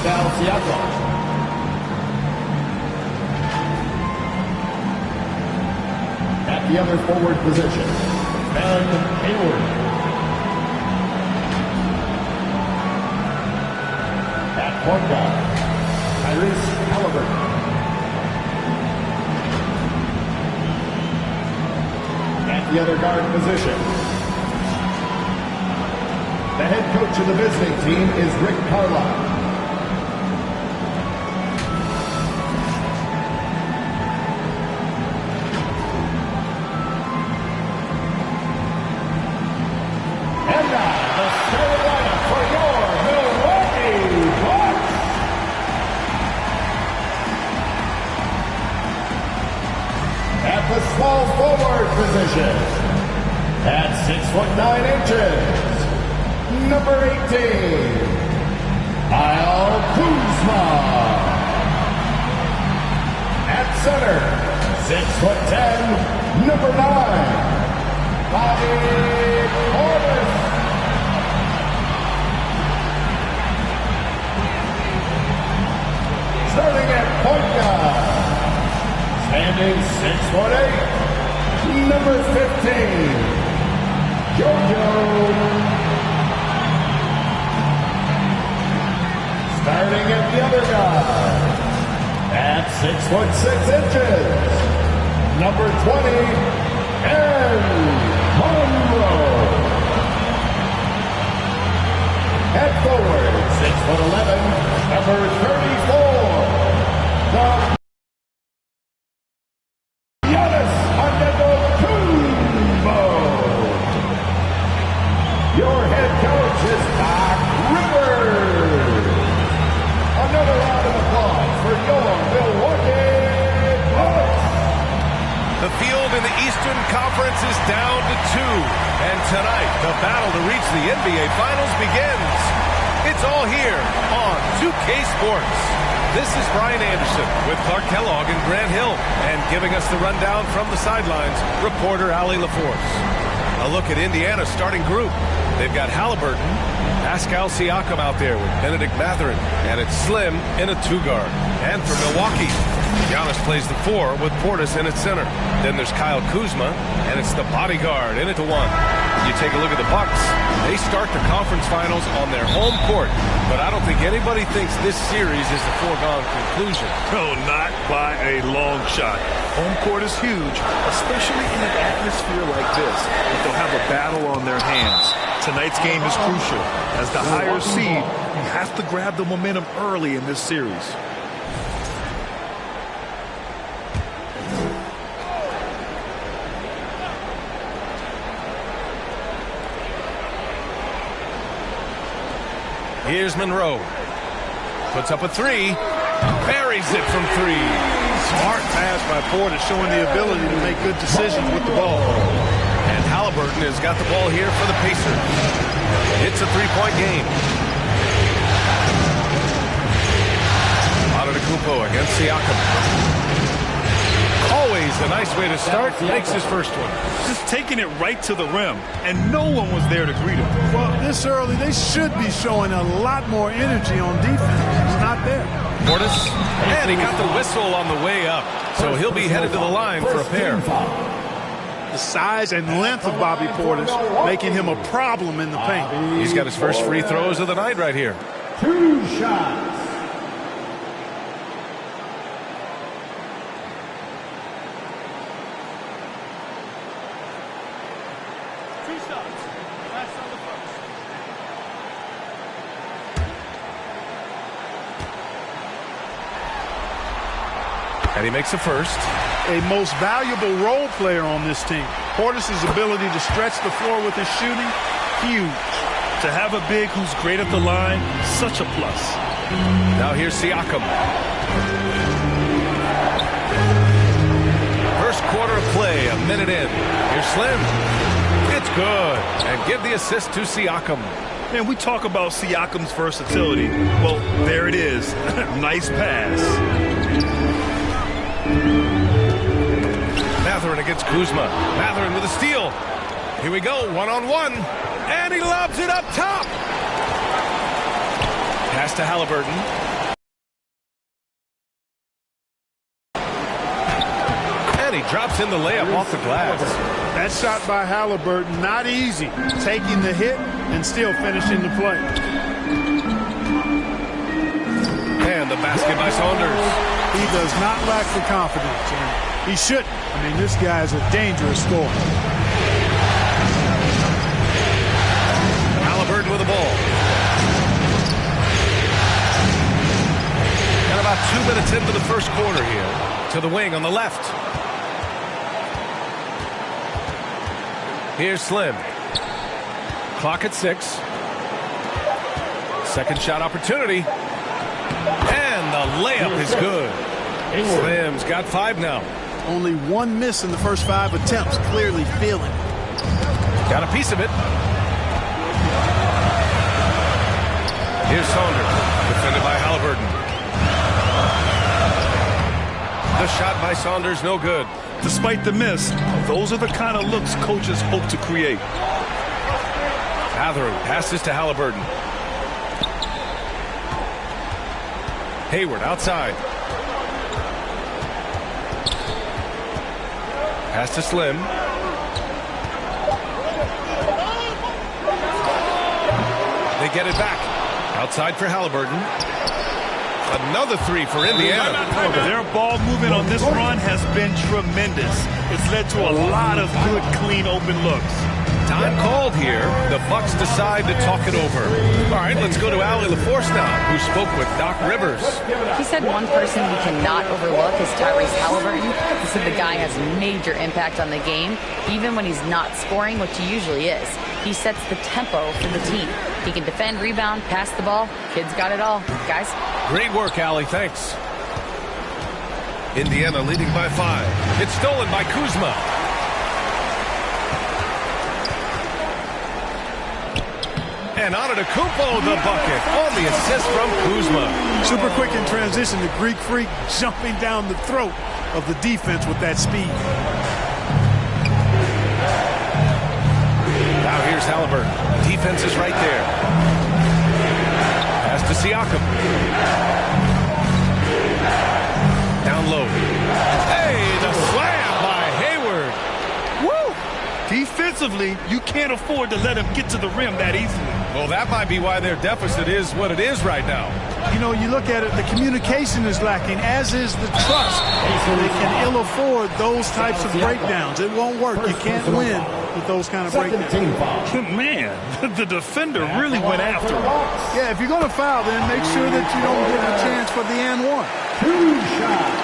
Pascal Siakam. At the other forward position, Ben Hayward. At point guard, Tyrese Halliburton. At the other guard position, the head coach of the visiting team is Rick Carlisle. And now, the starting lineup for your Milwaukee Bucks. At the small forward position, at 6'9" number 18, Kyle Kuzma. At center, 6'10", number 9, Bobby Portis. Starting at point guard, standing 6'8", number 15, Yo-Yo. Starting at the other guard, at 6'6", number 20, Aaron Monroe. At forward, 6'11", number 34, the your head coach is Doc Rivers. Another round of applause for your Milwaukee Bucks. The field in the Eastern Conference is down to 2. And tonight, the battle to reach the NBA Finals begins. It's all here on 2K Sports. This is Brian Anderson with Clark Kellogg and Grant Hill. And giving us the rundown from the sidelines, reporter Allie LaForce. A look at Indiana's starting group. They've got Halliburton, Pascal Siakam out there with Benedict Mathurin, and it's Slim in a 2-guard. And for Milwaukee, Giannis plays the 4 with Portis in at center. Then there's Kyle Kuzma, and it's the bodyguard in at the 1. You take a look at the Bucks. They start the conference finals on their home court, but I don't think anybody thinks this series is a foregone conclusion. No, not by a long shot. Home court is huge, especially in an atmosphere like this. But they'll have a battle on their hands. Tonight's game is crucial. As the higher seed, you have to grab the momentum early in this series. Here's Monroe. Puts up a 3. Buries it from 3. Smart pass by Portis, showing the ability to make good decisions with the ball. And Halliburton has got the ball here for the Pacers. It's a 3-point game. Antetokounmpo against Siakam. Always a nice way to start. Makes his first one. Just taking it right to the rim, and no one was there to greet him. Well, this early, they should be showing a lot more energy on defense. It's not there. Portis, and he got the whistle on the way up, so he'll be headed to the line for a pair. The size and length of Bobby Portis making him a problem in the paint. He's got his first free throws of the night right here. 2 shots. And he makes a first. A most valuable role player on this team. Portis' ability to stretch the floor with his shooting, huge. To have a big who's great at the line, such a plus. Now here's Siakam. First quarter of play, a minute in. Here's Slim. It's good. And give the assist to Siakam. Man, we talk about Siakam's versatility. Well, there it is. Nice pass. Mathurin against Kuzma. Mathurin with a steal. Here we go, one-on-one. And he lobs it up top. Pass to Halliburton. Drops in the layup off the glass. That shot by Halliburton, not easy. Taking the hit and still finishing the play. And the basket by Saunders. He does not lack the confidence, and he shouldn't. I mean, this guy is a dangerous scorer. Halliburton with the ball. And about 2 minutes into the first quarter here. To the wing on the left. Here's Slim. Clock at 6. Second shot opportunity. And the layup is good. Slim's got 5 now. Only 1 miss in the first 5 attempts. Clearly feeling. Got a piece of it. Here's Saunders. Defended by Halliburton. The shot by Saunders, no good. Despite the miss, those are the kind of looks coaches hope to create. Hathaway passes to Halliburton. Hayward outside. Pass to Slim. They get it back. Outside for Halliburton. Another 3 for Indiana. Their ball movement on this run has been tremendous. It's led to a lot of good, clean, open looks. Time called here. The Bucks decide to talk it over. All right, let's go to Allie LaForce now, who spoke with Doc Rivers. He said one person we cannot overlook is Tyrese Halliburton. He said the guy has major impact on the game, even when he's not scoring, which he usually is. He sets the tempo for the team. He can defend, rebound, pass the ball. Kid's got it all. Guys. Great work, Allie. Thanks. Indiana leading by 5. It's stolen by Kuzma. And Antetokounmpo the bucket on the assist from Kuzma. Super quick in transition. The Greek Freak jumping down the throat of the defense with that speed. Now here's Halliburton. Defense is right there. Pass to Siakam. Down low. Hey, the slam by Hayward. Woo! Defensively, you can't afford to let him get to the rim that easily. Well, that might be why their deficit is what it is right now. You know, you look at it, the communication is lacking, as is the trust. So they can ill afford those types of breakdowns. It won't work. You can't win with those kind of breakdowns. Man, the defender really went after him. Yeah, if you're going to foul, then make sure that you don't give a chance for the and one. 2 shots.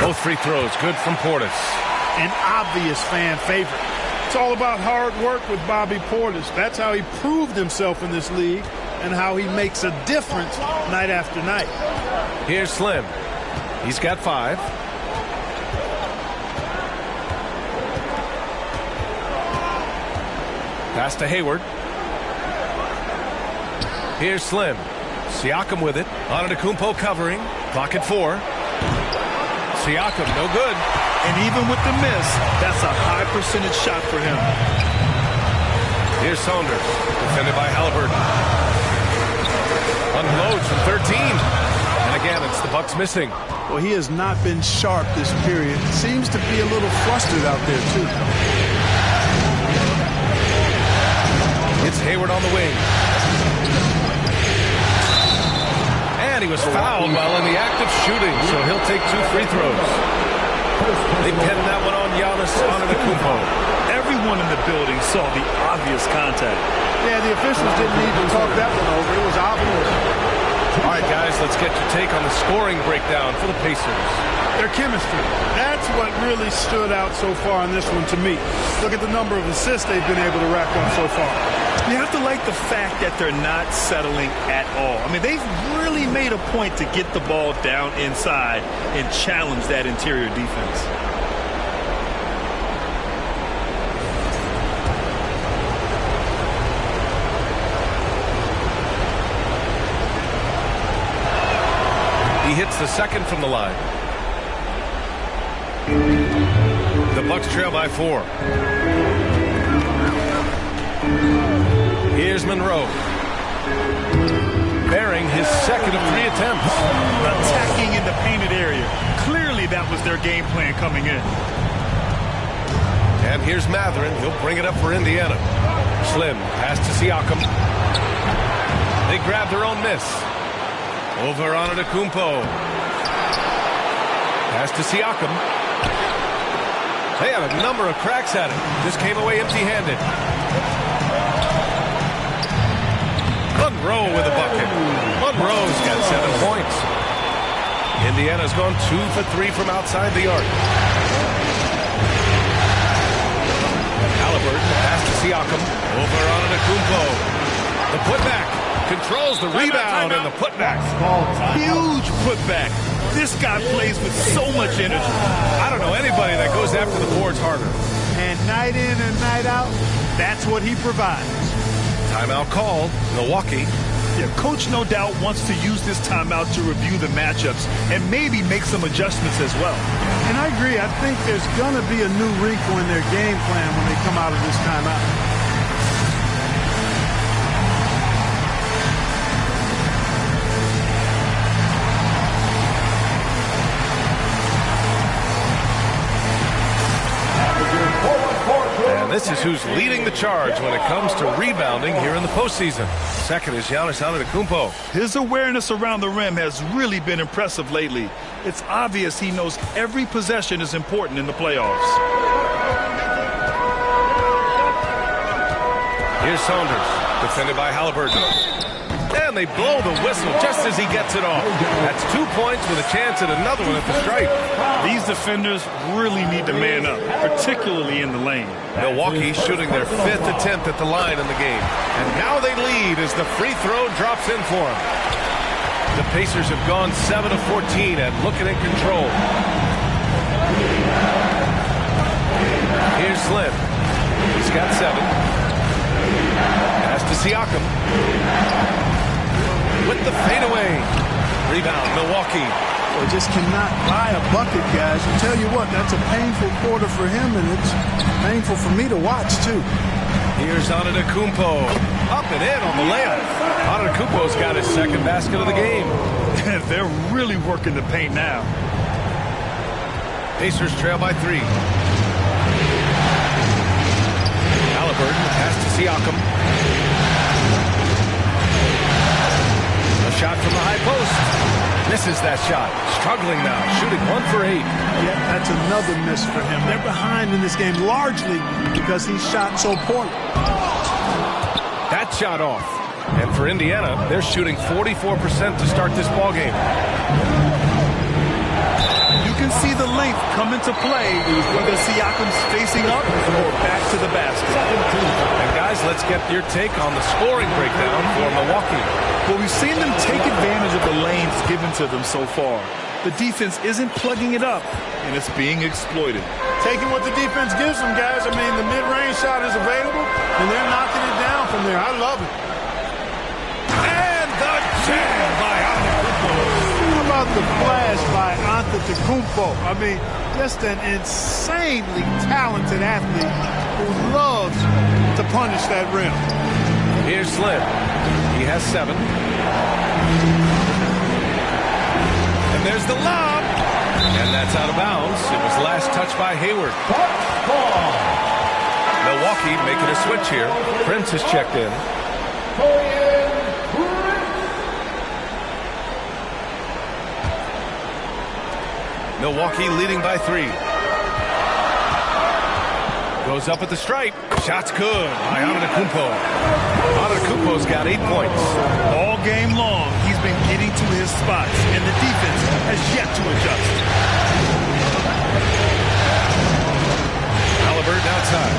Both free throws good from Portis. An obvious fan favorite. It's all about hard work with Bobby Portis. That's how he proved himself in this league and how he makes a difference night after night. Here's Slim. He's got 5. Pass to Hayward. Here's Slim. Siakam with it. Antetokounmpo covering. Clock at 4. Siakam, no good. And even with the miss, that's a high percentage shot for him. Here's Saunders, defended by Halliburton. Unloads from 13. And again, it's the Bucks missing. Well, he has not been sharp this period. Seems to be a little flustered out there, too. It's Hayward on the wing. And he was fouled while in the act of shooting, so he'll take 2 free throws. They pinned that one on Giannis Antetokounmpo. Everyone in the building saw the obvious contact. Yeah, the officials didn't need to talk that one over. It was obvious. All right, guys, let's get your take on the scoring breakdown for the Pacers. Their chemistry. That's what really stood out so far in this one to me. Look at the number of assists they've been able to rack up so far. You have to like the fact that they're not settling at all. I mean, they've really made a point to get the ball down inside and challenge that interior defense. He hits the second from the line. The Bucks trail by 4. Here's Monroe. Bearing his second of 3 attempts. Attacking in the painted area. Clearly that was their game plan coming in. And here's Matherin. He'll bring it up for Indiana. Slim pass to Siakam. They grab their own miss. Over on Antetokounmpo. Pass to Siakam. They had a number of cracks at it. Just came away empty-handed. Monroe with a bucket. Monroe's got 7 points. Indiana's gone 2 for 3 from outside the arc. Halliburton pass to Siakam. Over on Antetokounmpo. The putback. Controls the rebound and the putback. Huge putback. This guy plays with so much energy. I don't know anybody that goes after the boards harder. And night in and night out, that's what he provides. Timeout called. Milwaukee. Yeah, coach no doubt wants to use this timeout to review the matchups and maybe make some adjustments as well. And I agree. I think there's going to be a new wrinkle in their game plan when they come out of this timeout. And this is who's leading the charge when it comes to rebounding here in the postseason. Second is Giannis Antetokounmpo. His awareness around the rim has really been impressive lately. It's obvious he knows every possession is important in the playoffs. Here's Saunders, defended by Halliburton. And they blow the whistle just as he gets it off. That's 2 points with a chance at another one at the stripe. These defenders really need to man up, particularly in the lane. Milwaukee shooting their 5th attempt at the line in the game. And now they lead as the free throw drops in for them. The Pacers have gone 7 of 14 and looking in control. Here's Slim. He's got 7. Pass to Siakam. With the fadeaway. Rebound, Milwaukee. Well, just cannot buy a bucket, guys. I tell you what, that's a painful quarter for him, and it's painful for me to watch, too. Here's Antetokounmpo. Up and in on the layup. Antetokounmpo's got his second basket of the game. They're really working the paint now. Pacers trail by 3. Halliburton pass to Siakam. Shot from the high post. Misses that shot. Struggling now. Shooting 1 for 8. Yeah, that's another miss for him. They're behind in this game largely because he shot so poorly. That shot off. And for Indiana, they're shooting 44% to start this ball game. You can see the length come into play whether Siakam's facing up or back to the basket. And guys, let's get your take on the scoring breakdown for Milwaukee. Well, we've seen them take advantage of the lanes given to them so far. The defense isn't plugging it up, and it's being exploited. Taking what the defense gives them, guys. I mean, the mid-range shot is available, and they're knocking it down from there. I love it. And the jam by Antetokounmpo. How about the flash by Antetokounmpo? I mean, just an insanely talented athlete who loves to punish that rim. Here's Slim. He has 7. And there's the lob. And that's out of bounds. It was last touched by Hayward. Milwaukee making a switch here. Prince has checked in. Milwaukee leading by 3. Goes up at the stripe. Shot's good by Antetokounmpo. Antetokounmpo's got 8 points. All game long, he's been getting to his spots, and the defense has yet to adjust. Halliburton outside.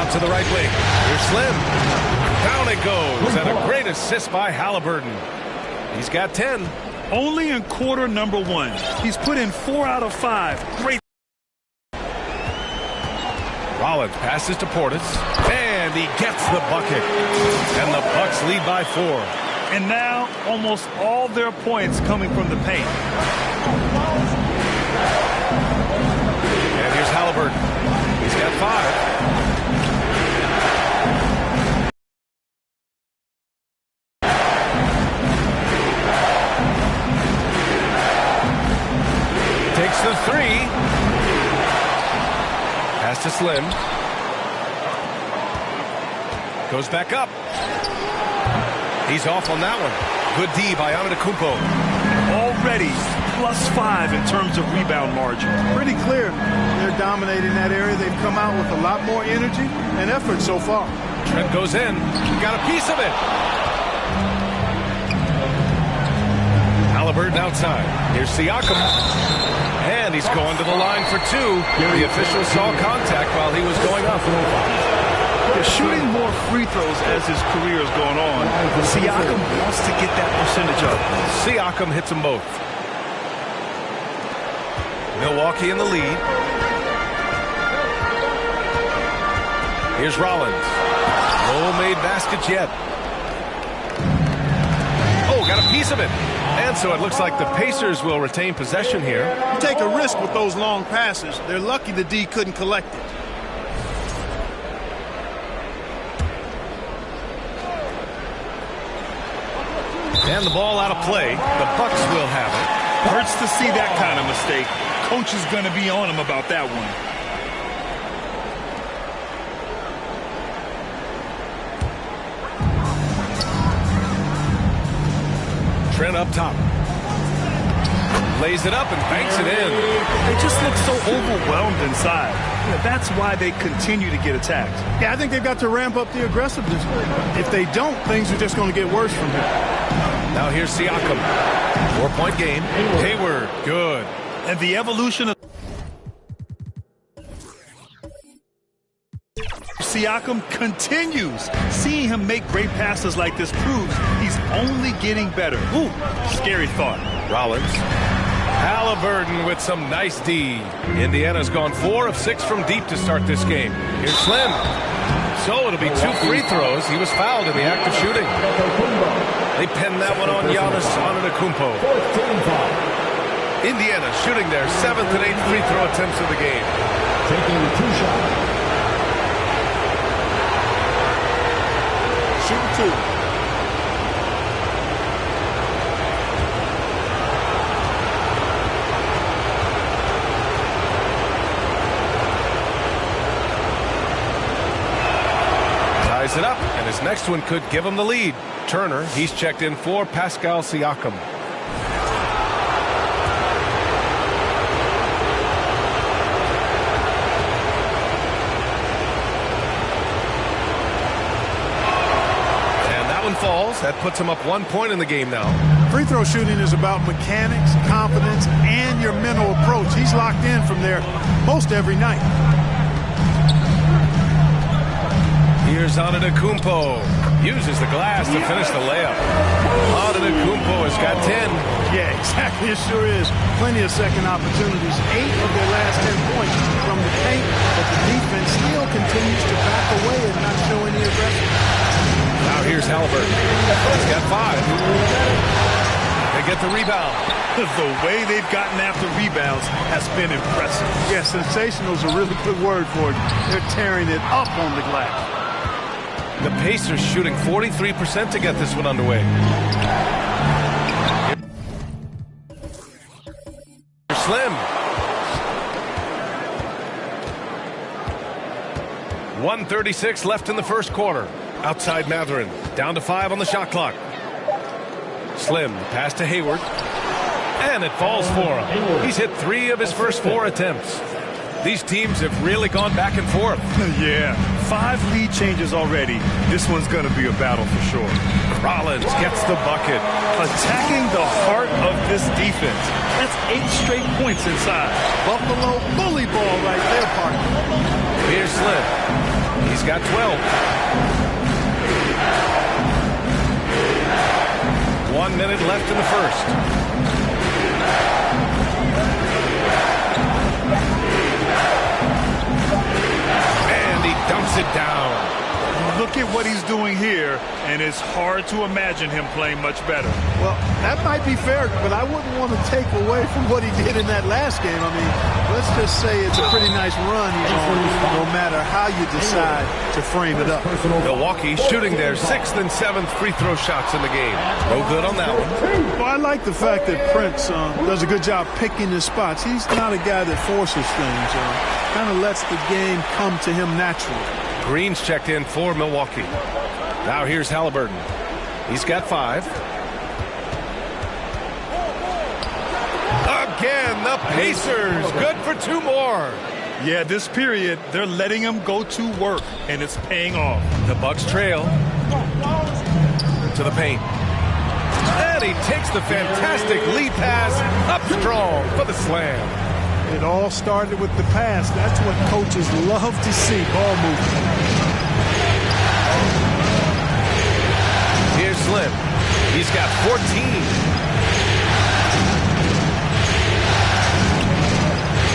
Out to the right wing. Here's Slim. Down it goes, and a great assist by Halliburton. He's got 10. Only in quarter number 1. He's put in 4 out of 5. Great. Rollins passes to Portis, and he gets the bucket. And the Bucks lead by 4. And now almost all their points coming from the paint. And here's Halliburton. He's got 5. Takes the 3. Pass to Slim. Goes back up. He's off on that one. Good D by Antetokounmpo. Already +5 in terms of rebound margin. Pretty clear. They're dominating that area. They've come out with a lot more energy and effort so far. Trent goes in. Got a piece of it. Halliburton outside. Here's Siakam. And he's going to the line for 2. The official saw contact while he was going up. They're shooting more free throws as his career is going on. Siakam wants to get that percentage up. Siakam hits them both. Milwaukee in the lead. Here's Rollins. No made baskets yet. Oh, got a piece of it. And so it looks like the Pacers will retain possession here. You take a risk with those long passes. They're lucky the D couldn't collect it. And the ball out of play. The Bucks will have it. Hurts to see that kind of mistake. Coach is going to be on him about that one. Trent up top. Lays it up and banks it in. They just look so overwhelmed inside. Yeah, that's why they continue to get attacked. Yeah, I think they've got to ramp up the aggressiveness. If they don't, things are just going to get worse from here. Now here's Siakam. 4-point game. Hayward, good. And the evolution of Siakam continues. Seeing him make great passes like this proves he's only getting better. Ooh, scary thought. Rollins. Halliburton with some nice D. Indiana's gone 4 of 6 from deep to start this game. Here's Slim. So it'll be 2 free throws. He was fouled in the act of shooting. They pinned that one on Giannis Antetokounmpo. Indiana shooting their 7th and 8th free throw attempts of the game. Taking the 2 shot. Shoot 2. Ties it up, and his next one could give him the lead. Turner, he's checked in for Pascal Siakam. And that one falls. That puts him up 1 point in the game now. Free throw shooting is about mechanics, confidence, and your mental approach. He's locked in from there most every night. Here's Antetokounmpo. Uses the glass to finish the layup. Antetokounmpo has got 10. Yeah, exactly. It sure is. Plenty of second opportunities. 8 of their last 10 points from the paint, but the defense still continues to back away and not show any aggression. Now here's Halliburton. He's got 5. They get the rebound. The way they've gotten after rebounds has been impressive. Yeah, sensational is a really good word for it. They're tearing it up on the glass. The Pacers shooting 43% to get this one underway. Slim. 1:36 left in the first quarter. Outside Mathurin. Down to 5 on the shot clock. Slim, pass to Hayward. And it falls for him. He's hit 3 of his first 4 attempts. These teams have really gone back and forth. Yeah, 5 lead changes already. This one's going to be a battle for sure. Rollins gets the bucket. Attacking the heart of this defense. That's 8 straight points inside. Buffalo bully ball right there, partner. Here's Slim. He's got 12. 1 minute left in the first. And he dumps it down. Look Look at what he's doing here, and it's hard to imagine him playing much better. Well, that might be fair, but I wouldn't want to take away from what he did in that last game. I mean, let's just say it's a pretty nice run he's on, no matter how you decide to frame it up. Milwaukee shooting their 6th and 7th free throw shots in the game. No good on that one. Well, I like the fact that Prince does a good job picking his spots. He's not a guy that forces things. Kind of lets the game come to him naturally. Green's checked in for Milwaukee. Now here's Halliburton. He's got 5. Again, the Pacers. Good for 2 more. Yeah, this period, they're letting him go to work, and it's paying off. The Bucks trail to the paint. And he takes the fantastic lead pass up strong for the slam. It all started with the pass. That's what coaches love to see, ball movement. Here's Slim. He's got 14.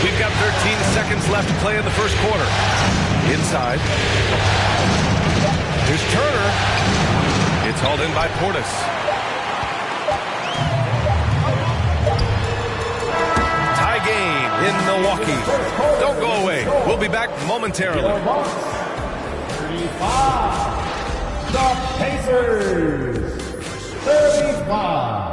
We've got 13 seconds left to play in the first quarter. Inside. Here's Turner. It's hauled in by Portis. Tie game in Milwaukee. Don't go away. We'll be back momentarily. 35. The Pacers. 35.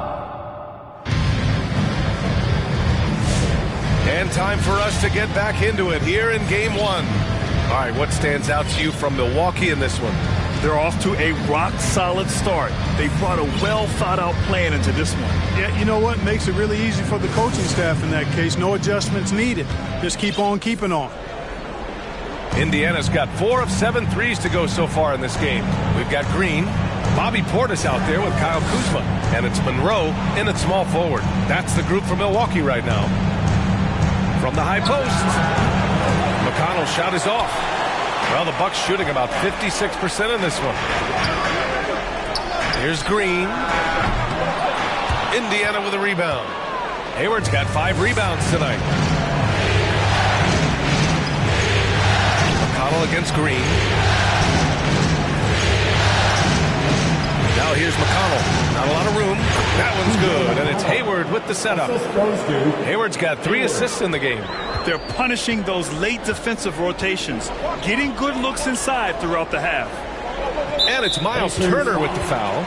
And time for us to get back into it here in Game 1. All right, what stands out to you from Milwaukee in this one? They're off to a rock-solid start. They brought a well-thought-out plan into this one. Yeah, you know what? Makes it really easy for the coaching staff in that case. No adjustments needed. Just keep on keeping on. Indiana's got 4 of 7 threes to go so far in this game. We've got Green, Bobby Portis out there with Kyle Kuzma, and it's Monroe in at small forward. That's the group for Milwaukee right now. From the high post, McConnell's shot is off. Well, the Bucks shooting about 56% in this one. Here's Green. Indiana with a rebound. Hayward's got 5 rebounds tonight. McConnell against Green. Now here's McConnell. Not a lot of room. That one's good, and it's Hayward with the setup. Hayward's got 3 assists in the game. They're punishing those late defensive rotations, getting good looks inside throughout the half. And it's Miles Turner with the foul.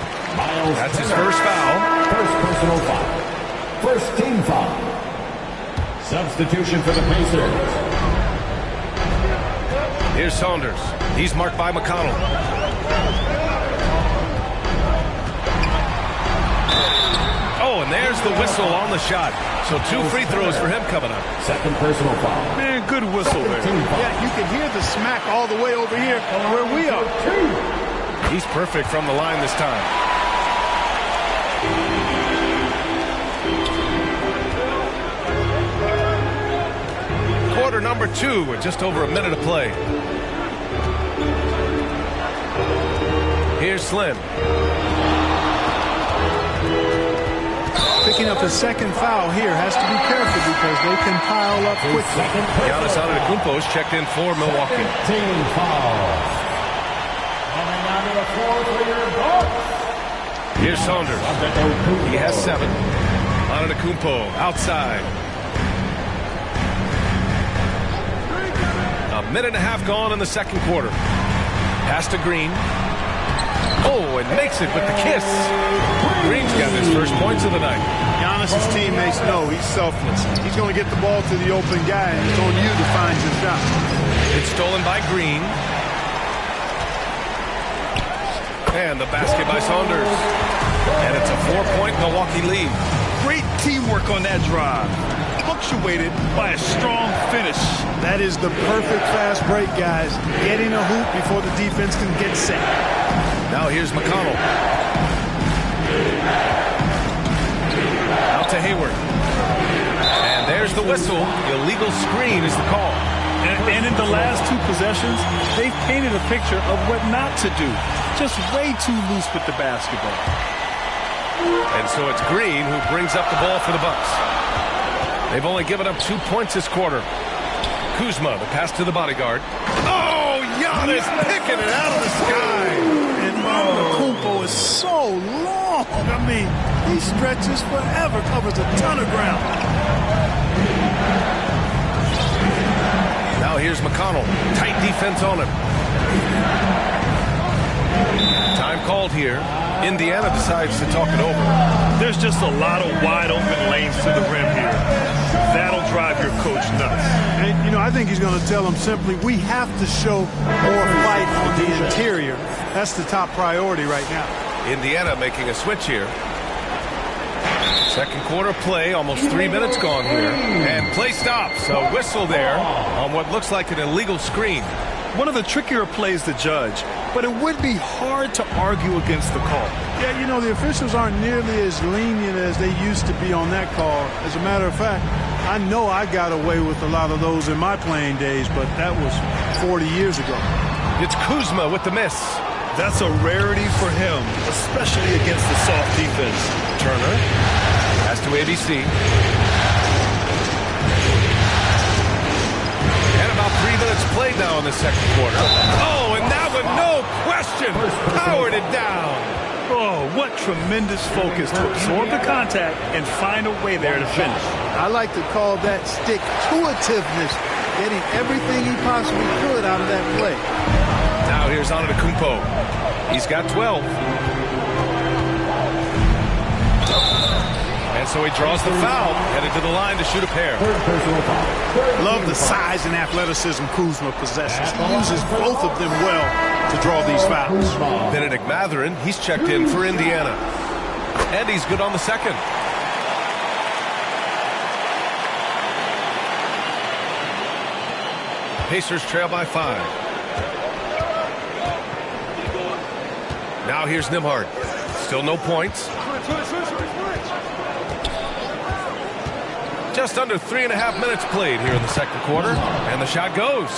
That's his first foul. First personal foul. First team foul. Substitution for the Pacers. Here's Saunders. He's marked by McConnell. Oh, and there's the whistle on the shot. So 2 free throws for him coming up. Second personal foul. Man, good whistle there. Yeah, you can hear the smack all the way over here where we are. He's perfect from the line this time. Quarter number 2 with just over a minute of play. Here's Slim. Picking up his second foul here. Has to be careful because they can pile up quickly. Giannis Antetokounmpo's checked in for Milwaukee. Team foul. Coming out to the floor for your Bucks. Here's Saunders. He has 7. Antetokounmpo outside. A minute and a half gone in the second quarter. Pass to Green. Oh, and makes it with the kiss. Green's got his first points of the night. Giannis' teammates know he's selfless. He's going to get the ball to the open guy, and it's on you to find your shot. It's stolen by Green. And the basket by Saunders. And it's a 4-point Milwaukee lead. Great teamwork on that drive. Punctuated by a strong finish. That is the perfect fast break, guys. Getting a hoop before the defense can get set. Now here's McConnell. Out to Hayward. And there's the whistle. Illegal screen is the call. And in the last 2 possessions, they've painted a picture of what not to do. Just way too loose with the basketball. And so it's Green who brings up the ball for the Bucks. They've only given up 2 points this quarter. Kuzma, the pass to the bodyguard. Oh, Giannis picking it out of the sky. And Antetokounmpo is so long. I mean, he stretches forever, covers a ton of ground. Now here's McConnell. Tight defense on him. Time called here. Indiana decides to talk it over. There's just a lot of wide open lanes to the rim here. That'll drive your coach nuts. And, you know, I think he's going to tell them simply, we have to show more fight on the interior. That's the top priority right now. Indiana making a switch here. Second quarter play, almost 3 minutes gone here. And play stops. A whistle there on what looks like an illegal screen. One of the trickier plays to judge, but it would be hard to argue against the call. Yeah, you know, the officials aren't nearly as lenient as they used to be on that call. As a matter of fact, I know I got away with a lot of those in my playing days, but that was 40 years ago. It's Kuzma with the miss. That's a rarity for him, especially against the soft defense. Turner has to ABC. And about 3 minutes played now in the second quarter. Oh, and that one, no question, powered it down. Oh, what tremendous focus to absorb the contact and find a way there to finish. I like to call that stick-to-itiveness, getting everything he possibly could out of that play. Now here's Antetokounmpo. He's got 12. And so he draws the foul, headed to the line to shoot a pair. Love the size and athleticism Kuzma possesses. He uses both of them well to draw these fouls. Benedict Mathurin, he's checked in for Indiana. And he's good on the second. Pacers trail by 5. Now here's Nembhard. Still no points. Just under 3.5 minutes played here in the second quarter. And the shot goes.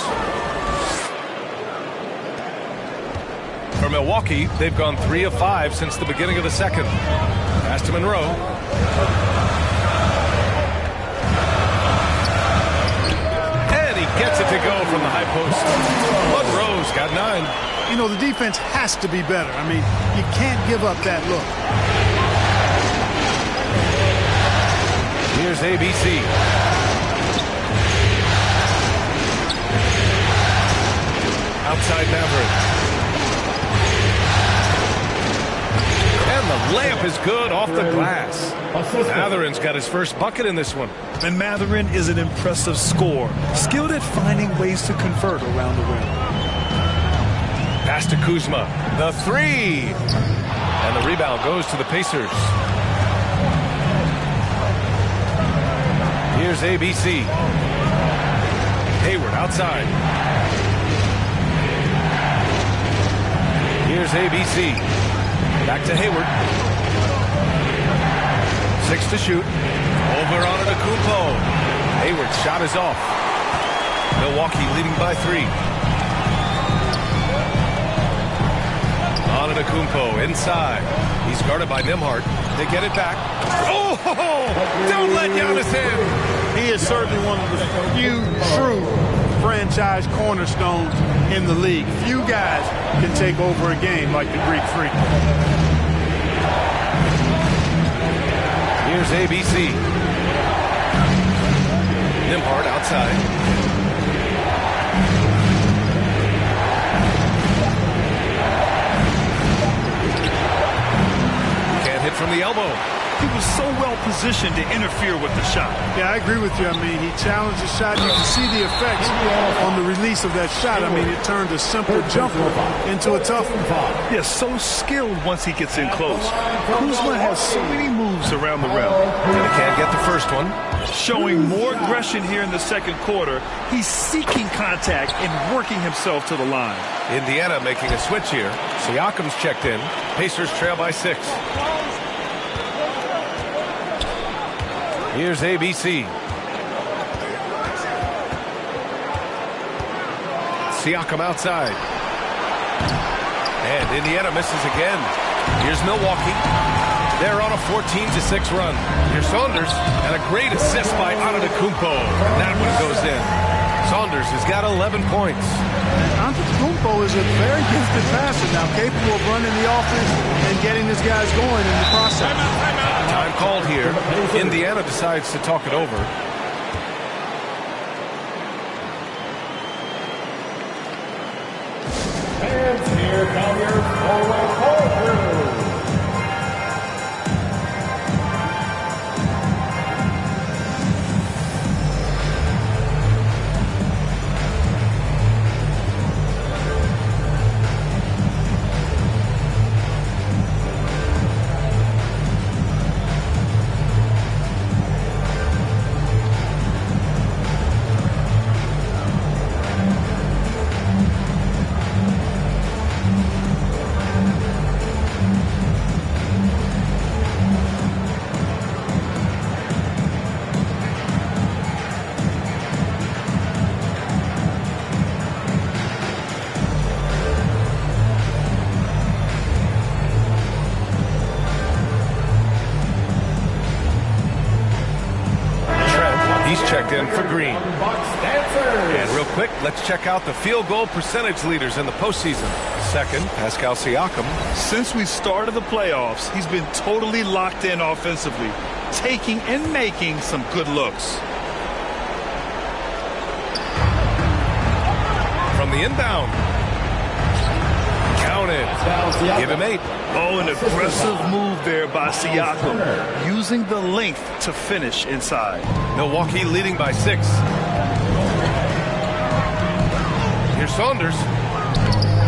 For Milwaukee, they've gone 3 of 5 since the beginning of the second. Pass to Monroe. And he gets it to go from the high post. Monroe's got 9. You know, the defense has to be better. I mean, you can't give up that look. Here's ABC. Outside Mathurin. And the layup is good off the glass. Mathurin's got his first bucket in this one. And Mathurin is an impressive scorer, skilled at finding ways to convert around the rim. Pass to Kuzma. The 3. And the rebound goes to the Pacers. Here's ABC. Hayward outside. Here's ABC. Back to Hayward. 6 to shoot. Over on Antetokounmpo. Hayward's shot is off. Milwaukee leading by 3. Antetokounmpo inside. He's guarded by Nembhard. They get it back. Oh! Don't let Giannis in. He is certainly one of the few true franchise cornerstones in the league. Few guys can take over a game like the Greek Freak. Here's ABC. Nembhard outside. Hit from the elbow. He was so well positioned to interfere with the shot. Yeah, I agree with you. I mean, he challenged the shot. You can see the effects on the release of that shot. I mean, it turned a simple jumper into a tough one. Yeah, so skilled once he gets in close. Kuzma has so many moves around the rim. And he can't get the first one. Showing more aggression here in the second quarter. He's seeking contact and working himself to the line. Indiana making a switch here. Siakam's checked in. Pacers trail by 6. Here's ABC. Siakam outside. And Indiana misses again. Here's Milwaukee. They're on a 14-6 run. Here's Saunders, and a great assist by Antetokounmpo. That one goes in. Saunders has got 11 points. Antetokounmpo is a very gifted passer now, capable of running the offense and getting his guys going in the process. Time called here. Indiana decides to talk it over. And here come your forward call crew. In for Green. And real quick, let's check out the field goal percentage leaders in the postseason. Second, Pascal Siakam. Since we started the playoffs, he's been totally locked in offensively, taking and making some good looks. From the inbound. Counted. Give him 8. Oh, an aggressive move there by Siakam, using the length to finish inside. Milwaukee leading by 6. Here's Saunders.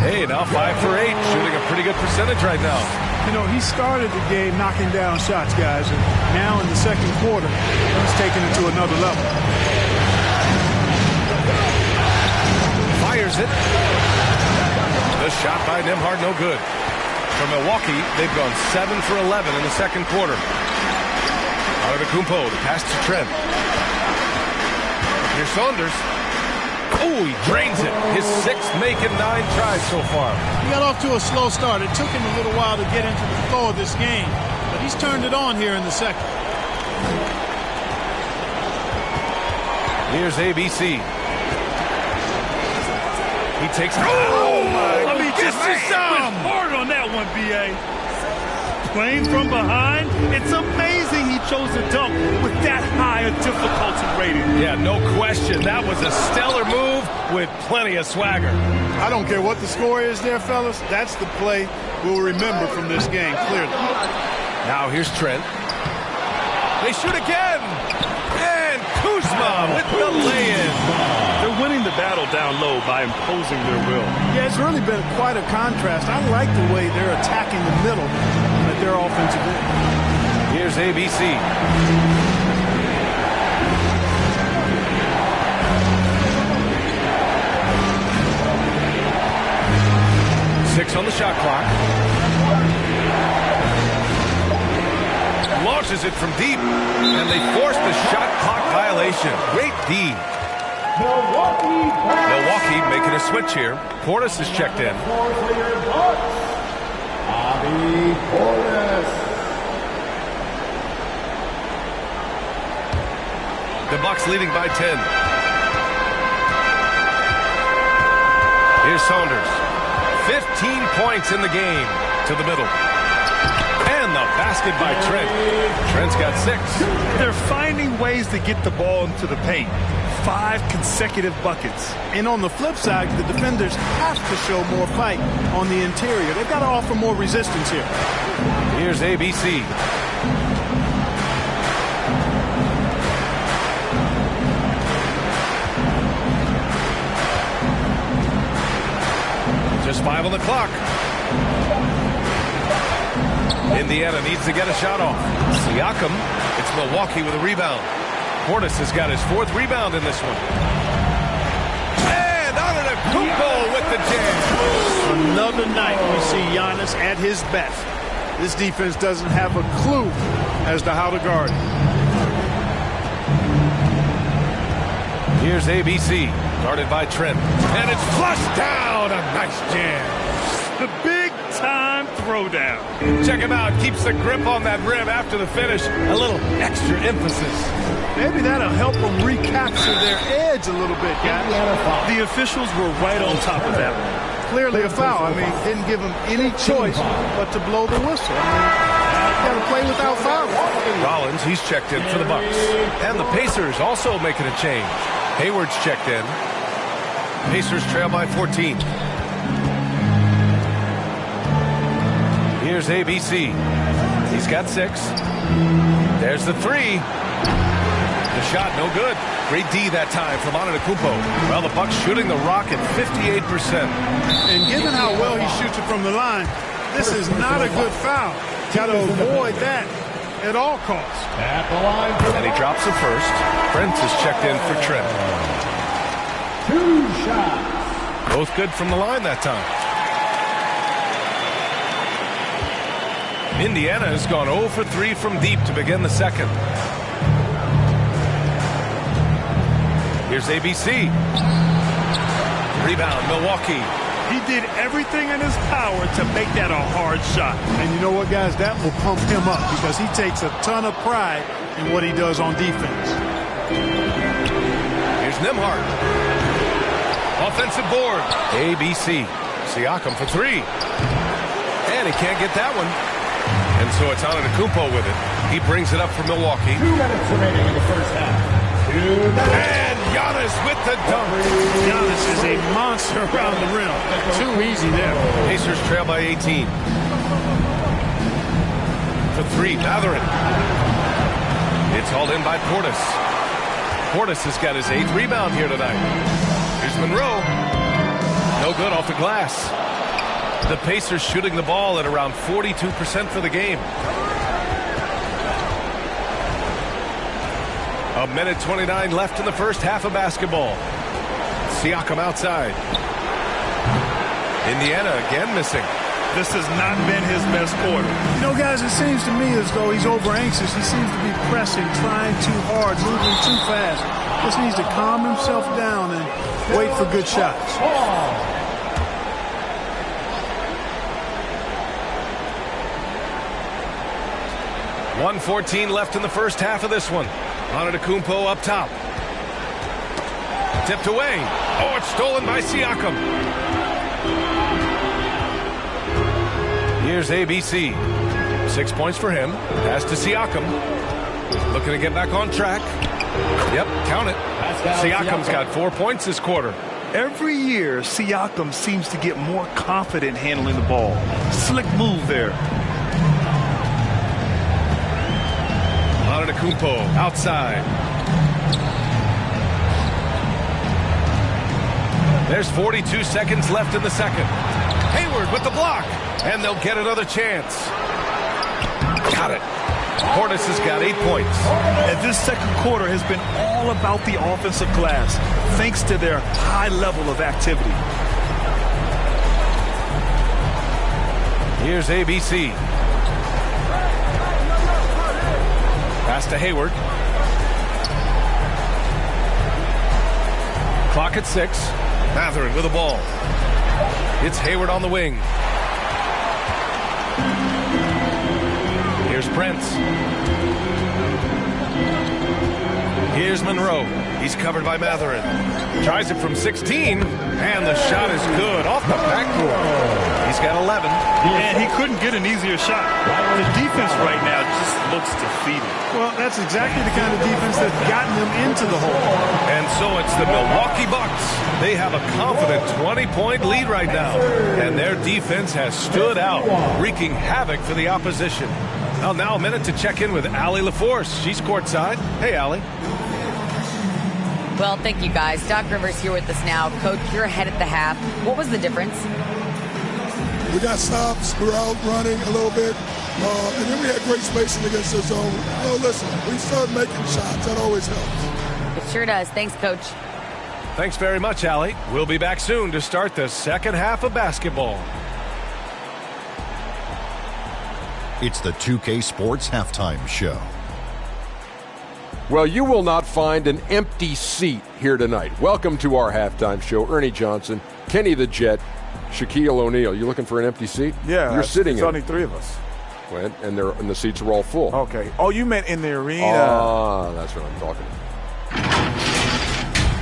Hey, now 5 for 8, shooting a pretty good percentage right now. You know, he started the game knocking down shots, guys, and now in the second quarter, he's taking it to another level. Fires it. The shot by Nembhard, no good. For Milwaukee, they've gone 7 for 11 in the second quarter. Antetokounmpo, the pass to Trent. Here's Saunders. Oh, he drains it. His 6th make in 9 tries so far. He got off to a slow start. It took him a little while to get into the flow of this game, but he's turned it on here in the second. Here's ABC. He takes. Oh, my! I mean, just hard on that one, B.A. Playing from behind, it's amazing he chose to dunk with that high a difficulty rating. Yeah, no question. That was a stellar move with plenty of swagger. I don't care what the score is there, fellas. That's the play we'll remember from this game, clearly. Now here's Trent. They shoot again. And Kuzma with the lay-in. They're winning the battle down low by imposing their will. Yeah, it's really been quite a contrast. I like the way they're attacking the middle at their offensive end. Here's ABC. Six on the shot clock. Launches it from deep, and they force the shot clock violation. Great D. Milwaukee making a switch here. Portis is checked in. Bobby Portis. The Bucks leading by 10. Here's Saunders. 15 points in the game to the middle. And the basket by Trent. Trent's got 6. They're finding ways to get the ball into the paint. 5 consecutive buckets. And on the flip side, the defenders have to show more fight on the interior. They've got to offer more resistance here. Here's ABC. Just 5 on the clock. Indiana needs to get a shot off. Siakam, it's Milwaukee with a rebound. Portis has got his 4th rebound in this one. And Antetokounmpo with the jam. Another night we see Giannis at his best. This defense doesn't have a clue as to how to guard him. Here's ABC, guarded by Trent. And it's flushed down. A nice jam. The big-time throwdown. Check him out. Keeps the grip on that rim after the finish. A little extra emphasis. Maybe that'll help them recapture their edge a little bit, guys. The officials were right on top of that one. Clearly a foul. I mean, didn't give them any choice but to blow the whistle. I mean, you got to play without fouling. Rollins, he's checked in for the Bucks. And the Pacers also making a change. Hayward's checked in. Pacers trail by 14. Here's ABC. He's got 6. There's the 3. The shot, no good. Great D that time from Antetokounmpo. Well, the Bucks shooting the rock at 58%. And given how well he shoots it from the line, this is not a good foul. Got to avoid that at all costs. At the line. And he drops the first. Prince is checked in for Trent. 2 shots. Both good from the line that time. Indiana has gone 0 for 3 from deep to begin the second. Here's ABC. Rebound, Milwaukee. He did everything in his power to make that a hard shot. And you know what, guys? That will pump him up because he takes a ton of pride in what he does on defense. Here's Nembhard. Offensive board. ABC. Siakam for 3. And he can't get that one. And so it's Antetokounmpo with it. He brings it up for Milwaukee. 2 minutes remaining in the first half. And Giannis with the dunk. Giannis is a monster around the rim. Too easy there. Pacers trail by 18. For 3, Matherin. It's hauled in by Portis. Portis has got his 8th rebound here tonight. Here's Monroe. No good off the glass. The Pacers shooting the ball at around 42% for the game. A minute 29 left in the first half of basketball. Siakam outside. Indiana again missing. This has not been his best quarter. You know, guys, it seems to me as though he's over anxious. He seems to be pressing, trying too hard, moving too fast. Just needs to calm himself down and wait for good shots. 1:14 left in the first half of this one. Antetokounmpo up top. Tipped away. Oh, it's stolen by Siakam. Here's ABC. 6 points for him. Pass to Siakam. Looking to get back on track. Yep, count it. Siakam's got 4 points this quarter. Every year, Siakam seems to get more confident handling the ball. Slick move there. Antetokounmpo outside. There's 42 seconds left in the second. Hayward with the block. And they'll get another chance. Got it. Portis has got 8 points. And this second quarter has been all about the offensive glass, thanks to their high level of activity. Here's ABC. Pass to Hayward. Clock at 6. Matherin with the ball. It's Hayward on the wing. Here's Prince. Here's Monroe. He's covered by Matherin. Tries it from 16, and the shot is good off the backboard. He's got 11. And he couldn't get an easier shot. The defense right now just looks defeated. Well, that's exactly the kind of defense that's gotten them into the hole. And so it's the Milwaukee Bucks. They have a confident 20-point lead right now. And their defense has stood out, wreaking havoc for the opposition. Well, now a minute to check in with Allie LaForce. She's courtside. Hey, Allie. Well, thank you, guys. Doc Rivers here with us now. Coach, you're ahead at the half. What was the difference? We got stops. We were out running a little bit. And then we had great spacing against the zone. Listen, we started making shots. That always helps. It sure does. Thanks, Coach. Thanks very much, Allie. We'll be back soon to start the second half of basketball. It's the 2K Sports Halftime Show. Well, you will not find an empty seat here tonight. Welcome to our halftime show. Ernie Johnson, Kenny the Jet, Shaquille O'Neal, you looking for an empty seat? Yeah. You're sitting There's in. only 3 of us. And the seats are all full. Okay. Oh, you meant in the arena. Ah, that's what I'm talking about.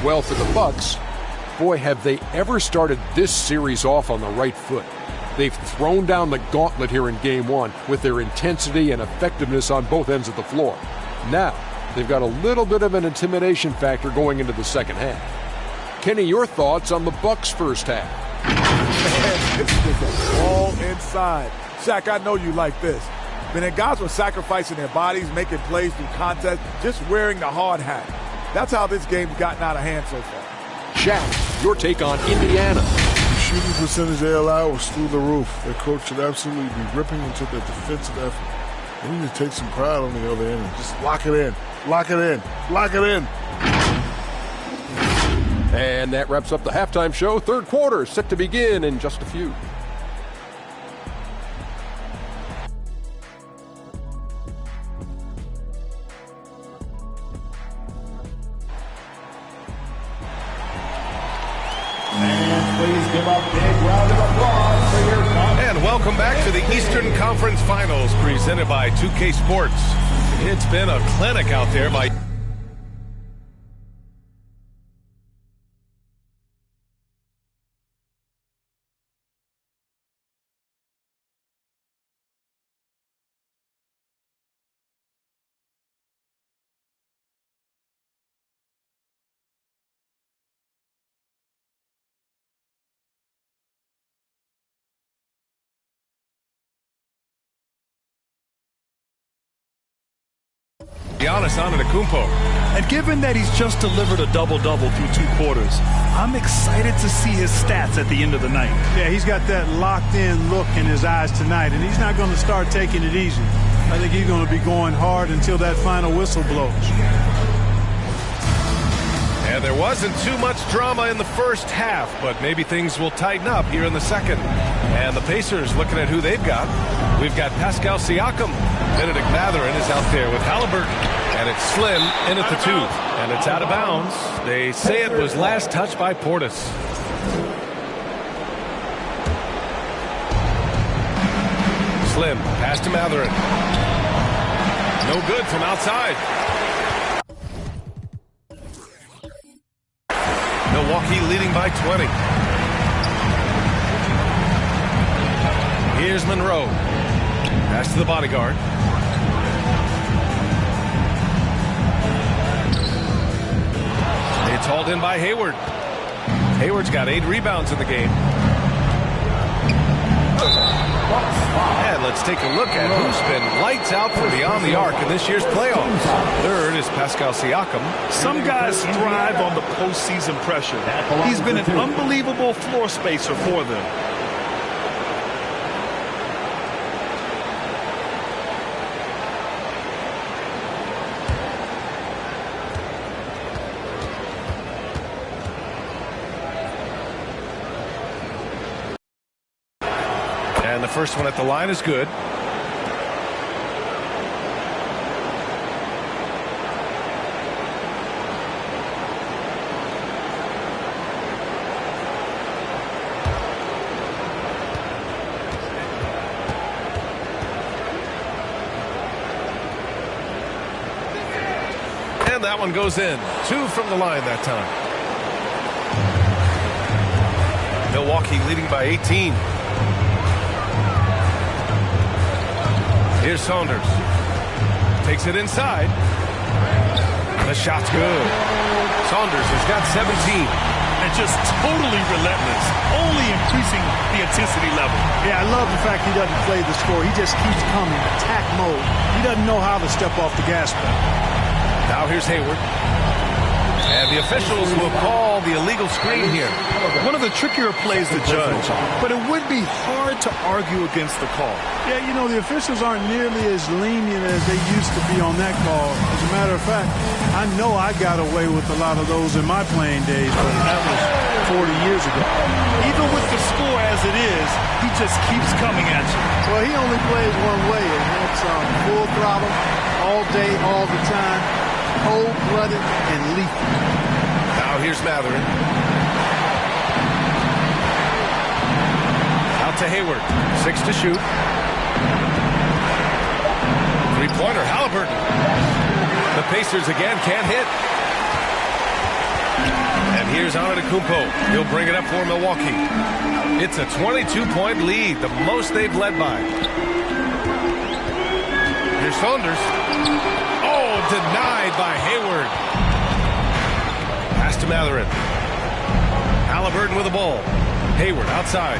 Well, for the Bucks, boy, have they ever started this series off on the right foot. They've thrown down the gauntlet here in Game 1 with their intensity and effectiveness on both ends of the floor. Now, they've got a little bit of an intimidation factor going into the second half. Kenny, your thoughts on the Bucks' first half? Man, this was all inside. Shaq, I know you like this. When the guys were sacrificing their bodies, making plays through contest, just wearing the hard hat. That's how this game's gotten out of hand so far. Shaq, your take on Indiana. The shooting percentage they allow was through the roof. Their coach should absolutely be ripping into their defensive effort. They need to take some pride on the other end and just lock it in. Lock it in. Lock it in. And that wraps up the halftime show. Third quarter set to begin in just a few. Please give a big round of applause for your And welcome back to the Eastern Conference Finals presented by 2K Sports. It's been a clinic out there by... Giannis Antetokounmpo. And given that he's just delivered a double-double through 2 quarters, I'm excited to see his stats at the end of the night. Yeah, he's got that locked-in look in his eyes tonight, and he's not going to start taking it easy. I think he's going to be going hard until that final whistle blows. And there wasn't too much drama in the first half, but maybe things will tighten up here in the second. And the Pacers looking at who they've got. We've got Pascal Siakam. Benedict Mathurin is out there with Halliburton. And it's Slim in at the 2. And it's out of bounds. They say it was last touched by Portis. Slim, pass to Mathurin. No good from outside. Milwaukee leading by 20. Here's Monroe. Pass to the bodyguard. It's hauled in by Hayward. Hayward's got 8 rebounds in the game. And let's take a look at who's been lights out from beyond the arc in this year's playoffs. Third is Pascal Siakam. Some guys thrive on the postseason pressure. He's been an unbelievable floor spacer for them. And the first one at the line is good. And that one goes in. 2 from the line that time. Milwaukee leading by 18. Here's Saunders. Takes it inside. The shot's good. Saunders has got 17. And just totally relentless, only increasing the intensity level. Yeah, I love the fact he doesn't play the score. He just keeps coming, attack mode. He doesn't know how to step off the gas pedal. Now here's Hayward. And the officials will call the illegal screen here. One of the trickier plays to judge, but it would be hard to argue against the call. Yeah, you know, the officials aren't nearly as lenient as they used to be on that call. As a matter of fact, I know I got away with a lot of those in my playing days, but that was 40 years ago. Even with the score as it is, he just keeps coming at you. Well, he only plays one way, and that's full throttle, all day, all the time, cold-blooded and lethal. Now here's Mathurin. to Hayward. 6 to shoot. Three-pointer, Halliburton. The Pacers again can't hit. And here's Antetokounmpo. He'll bring it up for Milwaukee. It's a 22-point lead, the most they've led by. Here's Saunders. Oh, denied by Hayward. Pass to Mathurin. Halliburton with the ball. Hayward outside.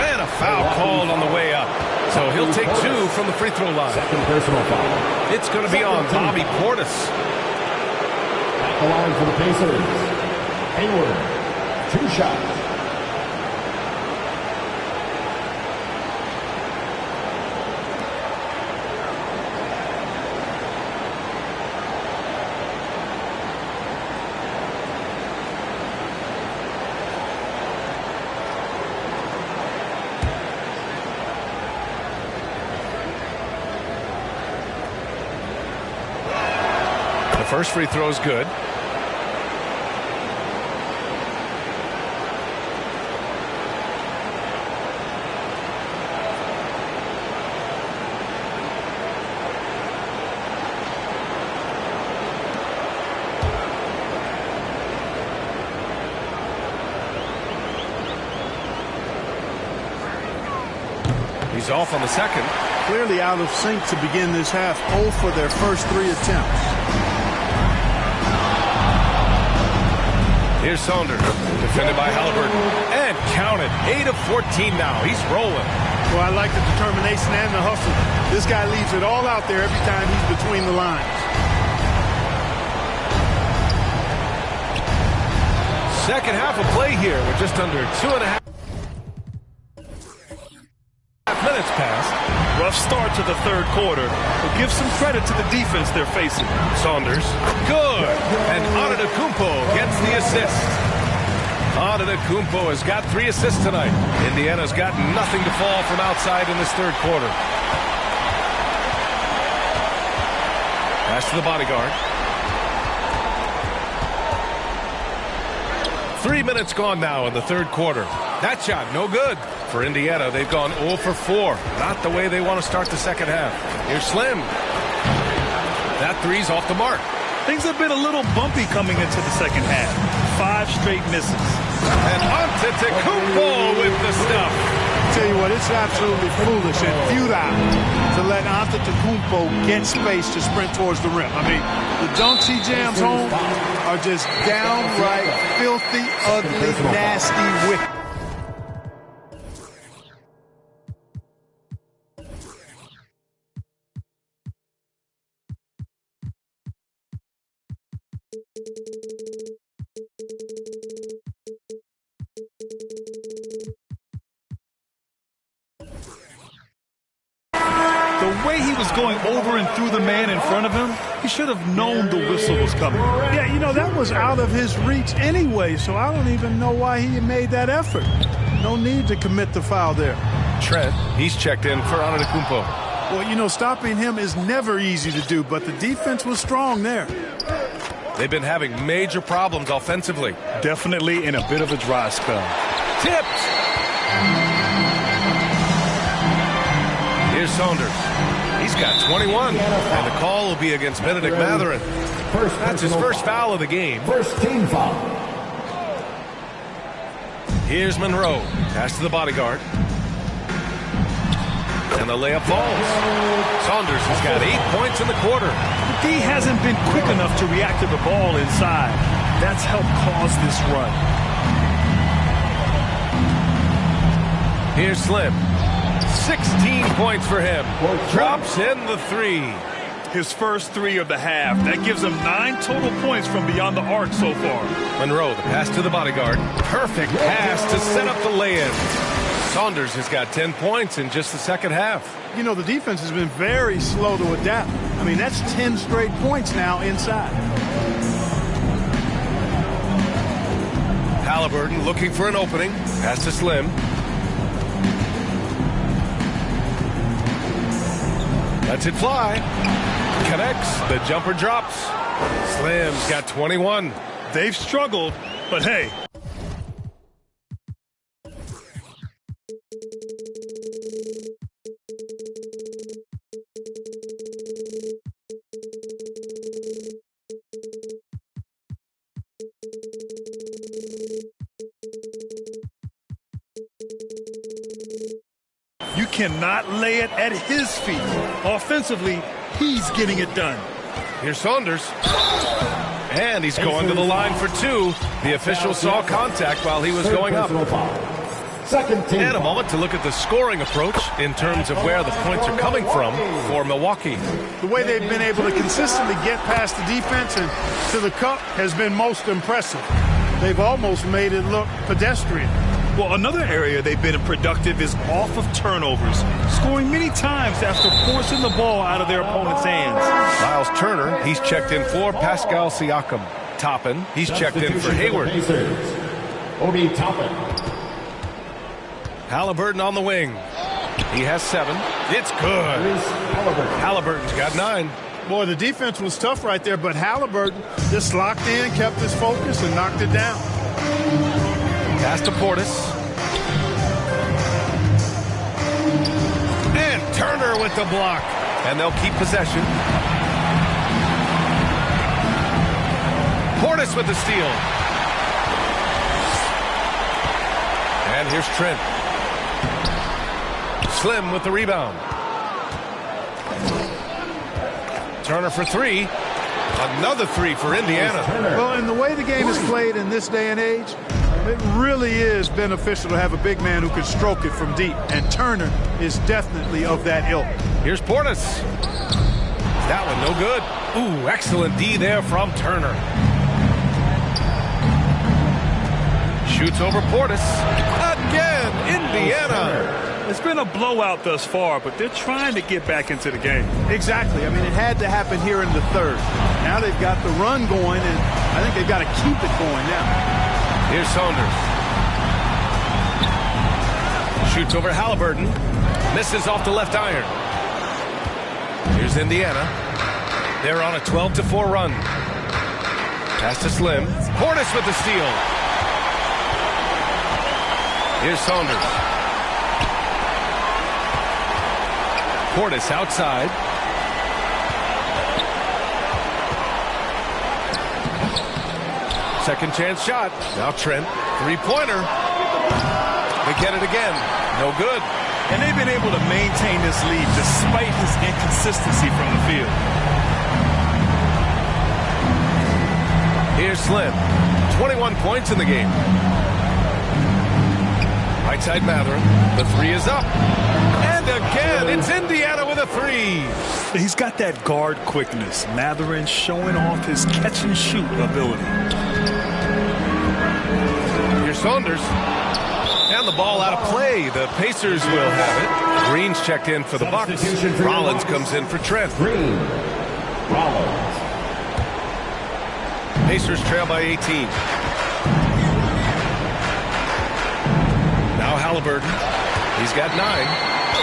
And a foul called on the way up. So he'll take 2 from the free throw line. Second personal foul. It's going to be on Bobby Portis. At the line for the Pacers. Hayward, 2 shots. First free throw is good. He's off on the second. Clearly out of sync to begin this half. 0 for their first 3 attempts. Here's Saunders, defended by Halliburton, and counted. 8 of 14 now. He's rolling. Well, I like the determination and the hustle. This guy leaves it all out there every time he's between the lines. Second half of play here with just under 2.5 minutes passed. Rough start to the third quarter, but give some credit to the defense they're facing. Saunders, good. And Antetokounmpo gets the assist. Antetokounmpo has got 3 assists tonight. Indiana's got nothing to fall from outside in this third quarter. Pass to the bodyguard. 3 minutes gone now in the third quarter. That shot, no good. For Indiana, they've gone 0 for 4. Not the way they want to start the second half. Here's Slim. That three's off the mark. Things have been a little bumpy coming into the second half. 5 straight misses. And Antetokounmpo with the stuff. I tell you what, it's absolutely foolish and futile to let Antetokounmpo get space to sprint towards the rim. I mean, the dunks he jams home are just downright filthy, ugly, nasty, wicked. The way he was going over and through the man in front of him, he should have known the whistle was coming. Yeah, you know, that was out of his reach anyway, so I don't even know why he made that effort. No need to commit the foul there. Trent, he's checked in for Antetokounmpo. Well, you know, stopping him is never easy to do, but the defense was strong there. They've been having major problems offensively. Definitely in a bit of a dry spell. Tipped. Here's Saunders. He's got 21, and the call will be against Benedict Mathurin. That's his first foul of the game. First team foul. Here's Monroe. Pass to the bodyguard. And the layup falls. Saunders has got 8 points in the quarter. The D hasn't been quick enough to react to the ball inside. That's helped cause this run. Here's Slim. 16 points for him. Drops in the 3. His first 3 of the half. That gives him 9 total points from beyond the arc so far. Monroe, the pass to the bodyguard. Perfect pass to set up the lay-in. Saunders has got 10 points in just the second half. You know, the defense has been very slow to adapt. I mean, that's 10 straight points now inside. Halliburton looking for an opening. Pass to Slim. Lets it fly. Connects. The jumper drops. Slim's got 21. They've struggled, but hey, cannot lay it at his feet. Offensively, he's getting it done. Here's Saunders. And he's going to the line for two. The official saw contact while he was going up. And a moment to look at the scoring approach in terms of where the points are coming from for Milwaukee. The way they've been able to consistently get past the defense and to the cup has been most impressive. They've almost made it look pedestrian. Well, another area they've been productive is off of turnovers, scoring many times after forcing the ball out of their opponent's hands. Miles Turner, he's checked in for Pascal Siakam. Toppin, he's checked in for Hayward. Obi Toppin. Halliburton on the wing. He has 7. It's good. Halliburton's got 9. Boy, the defense was tough right there, but Halliburton just locked in, kept his focus, and knocked it down. Pass to Portis. And Turner with the block. And they'll keep possession. Portis with the steal. And here's Trent. Slim with the rebound. Turner for 3. Another 3 for Indiana. Well, in the way the game is played in this day and age, it really is beneficial to have a big man who can stroke it from deep, and Turner is definitely of that ilk. Here's Portis. That one no good. Ooh, excellent D there from Turner. Shoots over Portis. Again, Indiana. It's been a blowout thus far, but they're trying to get back into the game. Exactly. I mean, it had to happen here in the third. Now they've got the run going, and I think they've got to keep it going now. Here's Saunders. Shoots over Halliburton. Misses off the left iron. Here's Indiana. They're on a 12-4 run. Pass to Slim. Portis with the steal. Here's Saunders. Portis outside. Second chance shot. Now Trent. Three-pointer. They get it again. No good. And they've been able to maintain this lead despite his inconsistency from the field. Here's Slim. 21 points in the game. Right side Matherin. The 3 is up. And again, it's Indiana with a 3. He's got that guard quickness. Matherin showing off his catch-and-shoot ability. Here's Saunders. And the ball out of play. The Pacers will have it. Green's checked in for the Bucks. Rollins comes in for Trent. Green. Rollins. Pacers trail by 18. Now Halliburton. He's got 9.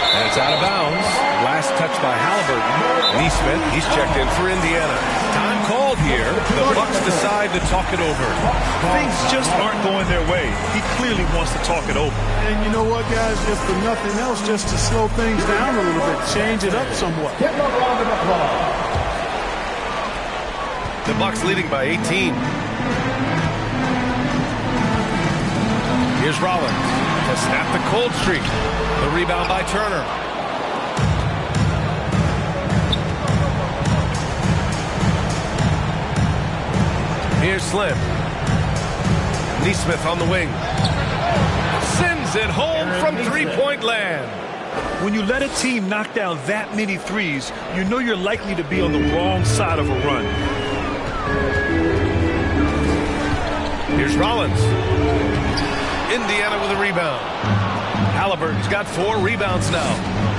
And it's out of bounds. Last touch by Halliburton. Neesmith, he's checked in for Indiana. Time called here. The Bucks decide to talk it over. Things just aren't going their way. He clearly wants to talk it over. And you know what, guys? If for nothing else, just to slow things down a little bit, change it up somewhat. Give them a round of applause. The Bucks leading by 18. Here's Rollins to snap the cold streak. The rebound by Turner. Here's Slim. Neesmith on the wing. Sends it home from three-point land. When you let a team knock down that many threes, you know you're likely to be on the wrong side of a run. Here's Rollins. Indiana with a rebound. Halliburton's got 4 rebounds now.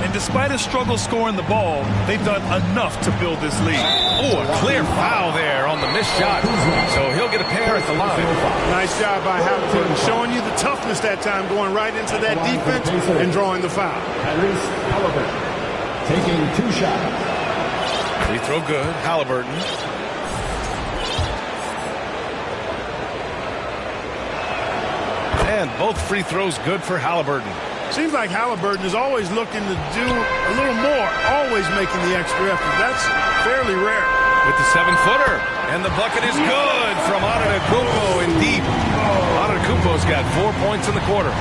And despite a struggle scoring the ball, they've done enough to build this lead. Oh, a clear foul there on the missed shot. So he'll get a pair at the line. Nice job by Halliburton, showing you the toughness that time, going right into that defense and drawing the foul. Tyrese Halliburton taking 2 shots. Free throw good. Halliburton. And both free throws good for Halliburton. Seems like Halliburton is always looking to do a little more, always making the extra effort. That's fairly rare. With the 7-footer. And the bucket is good from Antetokounmpo in deep. Antetokounmpo's got 4 points in the quarter.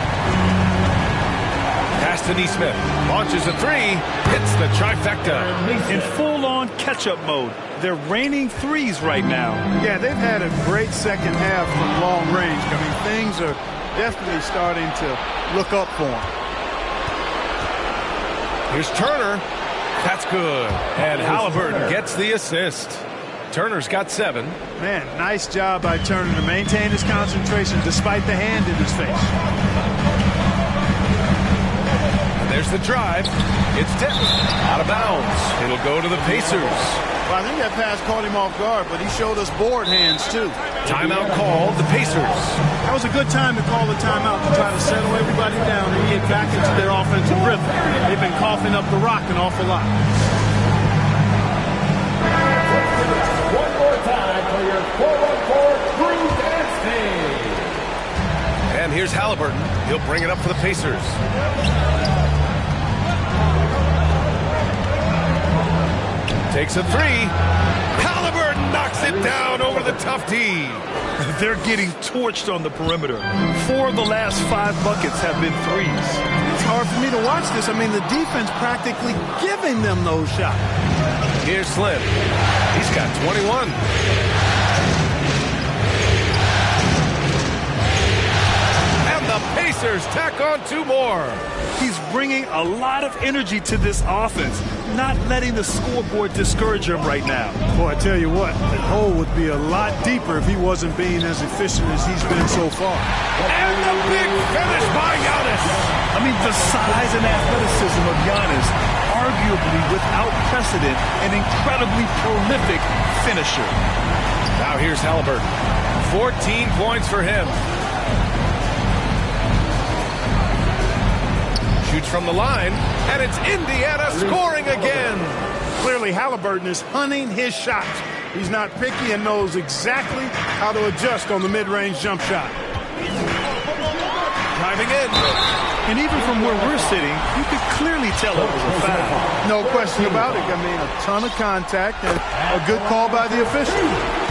Pass to to Neesmith. Launches a three. Hits the trifecta. In full-on catch-up mode. They're raining threes right now. Yeah, they've had a great second half from long range. I mean, things are definitely starting to look up for them. Here's Turner. That's good. And Halliburton gets the assist. Turner's got 7. Man, nice job by Turner to maintain his concentration despite the hand in his face. And there's the drive. It's tipped. Out of bounds. It'll go to the Pacers. Well, I think that pass caught him off guard, but he showed us board hands, too. Timeout called. The Pacers. That was a good time to call the timeout to try to settle everybody down and get back into their offensive rhythm. They've been coughing up the rock an awful lot. One more time for your 4-on-4 crew dance team. And here's Halliburton. He'll bring it up for the Pacers. Takes a three. Halliburton knocks it down over the tough D. They're getting torched on the perimeter. 4 of the last 5 buckets have been threes. It's hard for me to watch this. I mean, the defense practically giving them those shots. Here's Slim. He's got 21. And the Pacers tack on 2 more. He's bringing a lot of energy to this offense, not letting the scoreboard discourage him right now. Boy, I tell you what, the hole would be a lot deeper if he wasn't being as efficient as he's been so far. And the big finish by Giannis. I mean, the size and athleticism of Giannis, arguably without precedent, an incredibly prolific finisher. Now here's Halliburton. 14 points for him. Shoots from the line, and it's Indiana scoring again. Clearly, Halliburton is hunting his shots. He's not picky and knows exactly how to adjust on the mid-range jump shot. Driving in. And even from where we're sitting, you could clearly tell it was a foul. No question about it. I mean, a ton of contact and a good call by the official.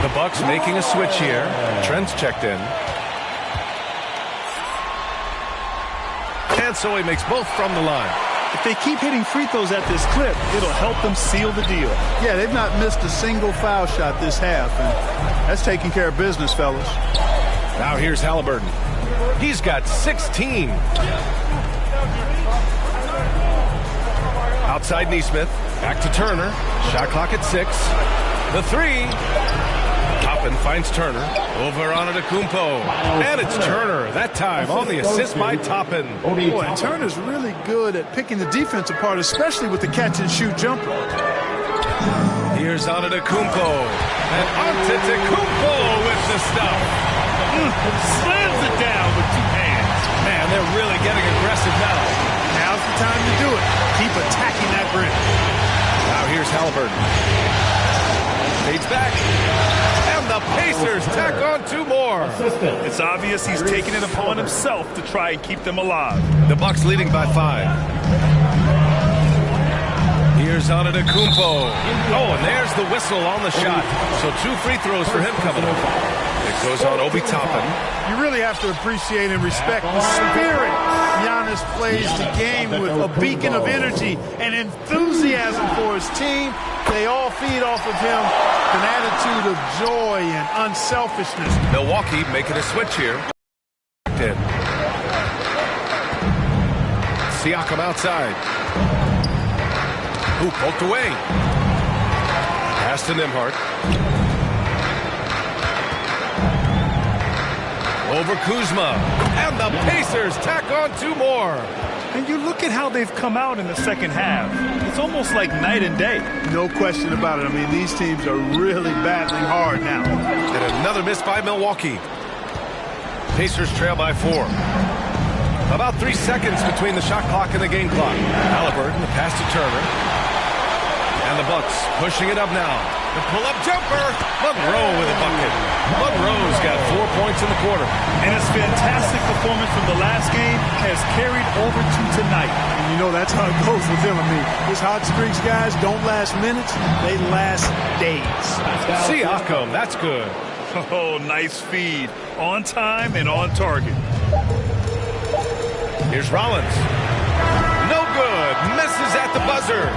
The Bucks making a switch here. Trent's checked in. And so he makes both from the line. If they keep hitting free throws at this clip, it'll help them seal the deal. Yeah, they've not missed a single foul shot this half, and that's taking care of business, fellas. Now here's Halliburton. He's got 16. Outside Neesmith. Back to Turner. Shot clock at 6. The three. Toppin finds Turner. Over on Antetokounmpo. And it's Turner, that time on the assist by Toppin. Boy, Turner's really good at picking the defense apart, especially with the catch-and-shoot jumper. Here's Antetokounmpo. And Antetokounmpo with the stuff. Slams it down with 2 hands. Man, they're really getting aggressive now. Now's the time to do it. Keep attacking that rim. Now here's Halliburton. Fades back. And the Pacers tack on 2 more. It's obvious he's taking it upon himself to try and keep them alive. The Bucks leading by 5. Here's Antetokounmpo. Oh, and there's the whistle on the shot. So 2 free throws for him coming up. It goes on Obi Toppin. You really have to appreciate and respect the spirit Giannis plays the game with, a beacon of energy and enthusiasm for his team. They all feed off of him, an attitude of joy and unselfishness. Milwaukee making a switch here. Siakam outside. Ooh, poked away. Pass to Nembhard. Over Kuzma. And the Pacers tack on 2 more. And you look at how they've come out in the second half. It's almost like night and day. No question about it. I mean, these teams are really battling hard now. And another miss by Milwaukee. Pacers trail by 4. About 3 seconds between the shot clock and the game clock. Halliburton, the pass to Turner. And the Bucks pushing it up now. The pull-up jumper. Monroe with a bucket. Monroe's got 4 points in the quarter. And his fantastic performance from the last game has carried over to tonight. And you know, that's how it goes with him. I mean, his hot streaks, guys, don't last minutes. They last days. Siakam, that's good. Oh, nice feed. On time and on target. Here's Rollins. No good. Misses at the buzzer.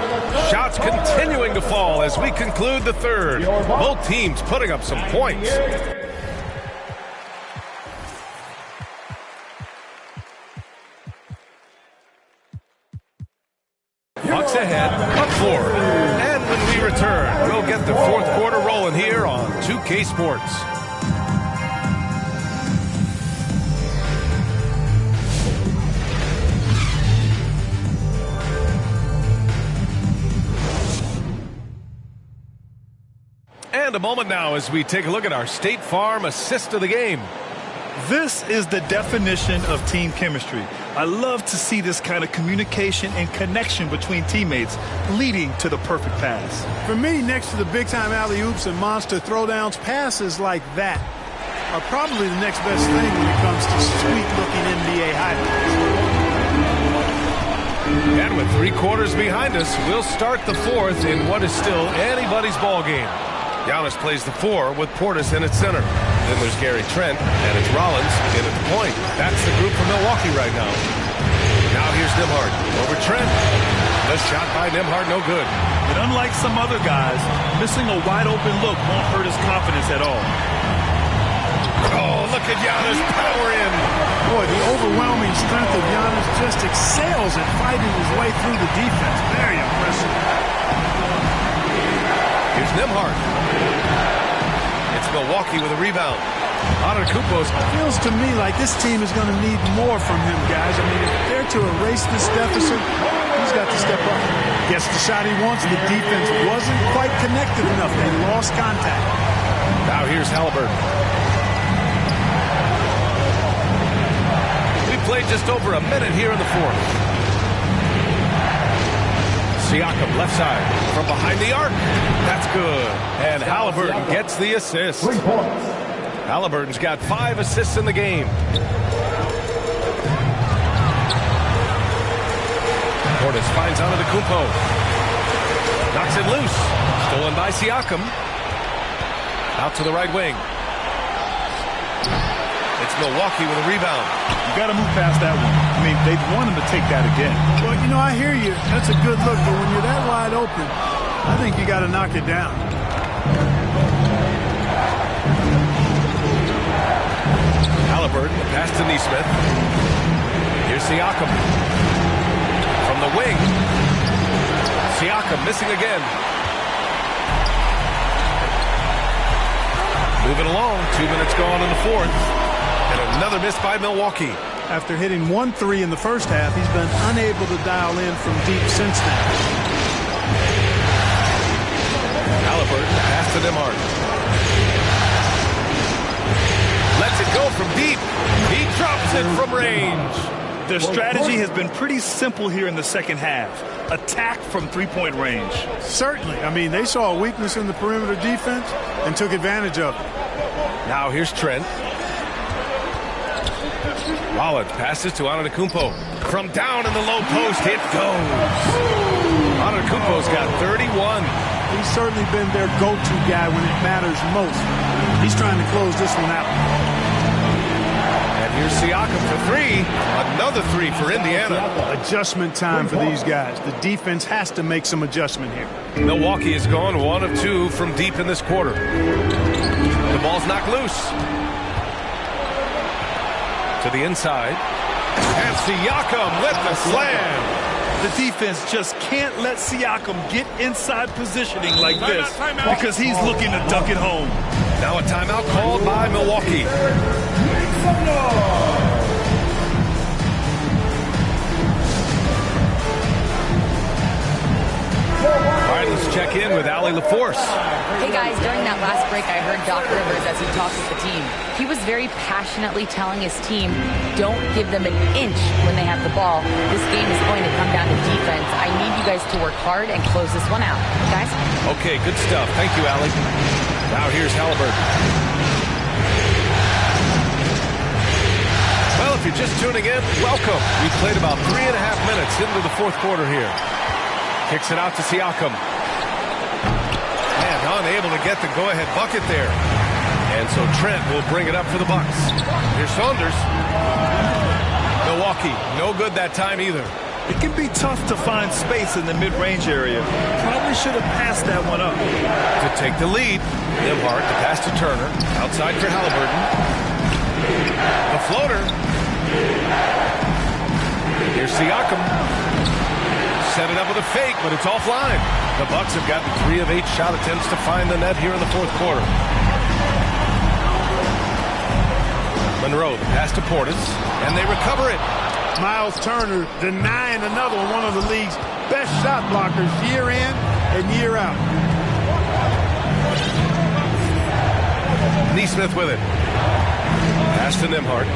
Shots continuing to fall as we conclude the third. Both teams putting up some points. Bucks ahead, up 4. And when we return, we'll get the fourth quarter rolling here on 2K Sports. And a moment now as we take a look at our State Farm assist of the game. This is the definition of team chemistry. I love to see this kind of communication and connection between teammates leading to the perfect pass. For me, next to the big-time alley-oops and monster throwdowns, passes like that are probably the next best thing when it comes to sweet-looking NBA highlights. And with 3 quarters behind us, we'll start the fourth in what is still anybody's ball game. Giannis plays the 4 with Portis in its center. Then there's Gary Trent, and it's Rollins in at the point. That's the group from Milwaukee right now. Now here's Nembhard over Trent. The shot by Nembhard, no good. And unlike some other guys, missing a wide-open look won't hurt his confidence at all. Oh, look at Giannis power in. Boy, the overwhelming strength of Giannis just excels at fighting his way through the defense. Very impressive. Here's Nembhard. It's Milwaukee with a rebound. Antetokounmpo feels to me like this team is going to need more from him, guys. I mean, if they're to erase this deficit, he's got to step up. Gets the shot he wants. The defense wasn't quite connected enough. They lost contact. Now here's Halliburton. We played just over a minute here in the fourth. Siakam, left side, from behind the arc. That's good. And Halliburton gets the assist. Halliburton's got 5 assists in the game. Portis finds Antetokounmpo. Knocks it loose. Stolen by Siakam. Out to the right wing. It's Milwaukee with a rebound. You got to move past that one. I mean, they'd want him to take that again. Well, you know, I hear you. That's a good look, but when you're that wide open, I think you got to knock it down. Halliburton, pass to Nesmith. Here's Siakam. From the wing. Siakam missing again. Moving along. 2 minutes gone in the fourth. And another miss by Milwaukee. After hitting 1-3 in the first half, he's been unable to dial in from deep since then. Halliburton, pass to Nembhard. Lets it go from deep. He drops it from range. Their strategy has been pretty simple here in the second half. Attack from three-point range. Certainly. I mean, they saw a weakness in the perimeter defense and took advantage of it. Now here's Trent. Rollins passes to Antetokounmpo. From down in the low post, it goes. Antetokounmpo's got 31. He's certainly been their go-to guy when it matters most. He's trying to close this one out. And here's Siakam for 3. Another 3 for Indiana. Adjustment time for these guys. The defense has to make some adjustment here. Milwaukee has gone 1 of 2 from deep in this quarter. The ball's knocked loose. To the inside. And Siakam with the slam. The defense just can't let Siakam get inside positioning like this because he's looking to duck it home. Now a timeout called by Milwaukee. All right, let's check in with Allie LaForce. Hey guys, during that last break, I heard Doc Rivers as he talked with the team. He was very passionately telling his team, don't give them an inch when they have the ball. This game is going to come down to defense. I need you guys to work hard and close this one out. Guys? Okay, good stuff. Thank you, Allie. Now here's Halliburton. Well, if you're just tuning in, welcome. We've played about 3.5 minutes into the fourth quarter here. Kicks it out to Siakam. And unable to get the go-ahead bucket there. And so Trent will bring it up for the Bucks. Here's Saunders. Milwaukee, no good that time either. It can be tough to find space in the mid-range area. Probably should have passed that one up. To take the lead, Nimhart to pass to Turner. Outside for Halliburton. The floater. Here's Siakam. Set it up with a fake, but it's offline. The Bucks have gotten 3 of 8 shot attempts to find the net here in the fourth quarter. Monroe, the pass to Portis, and they recover it. Miles Turner denying another one of the league's best shot blockers year in and year out. Neesmith with it. Pass to Nimhart.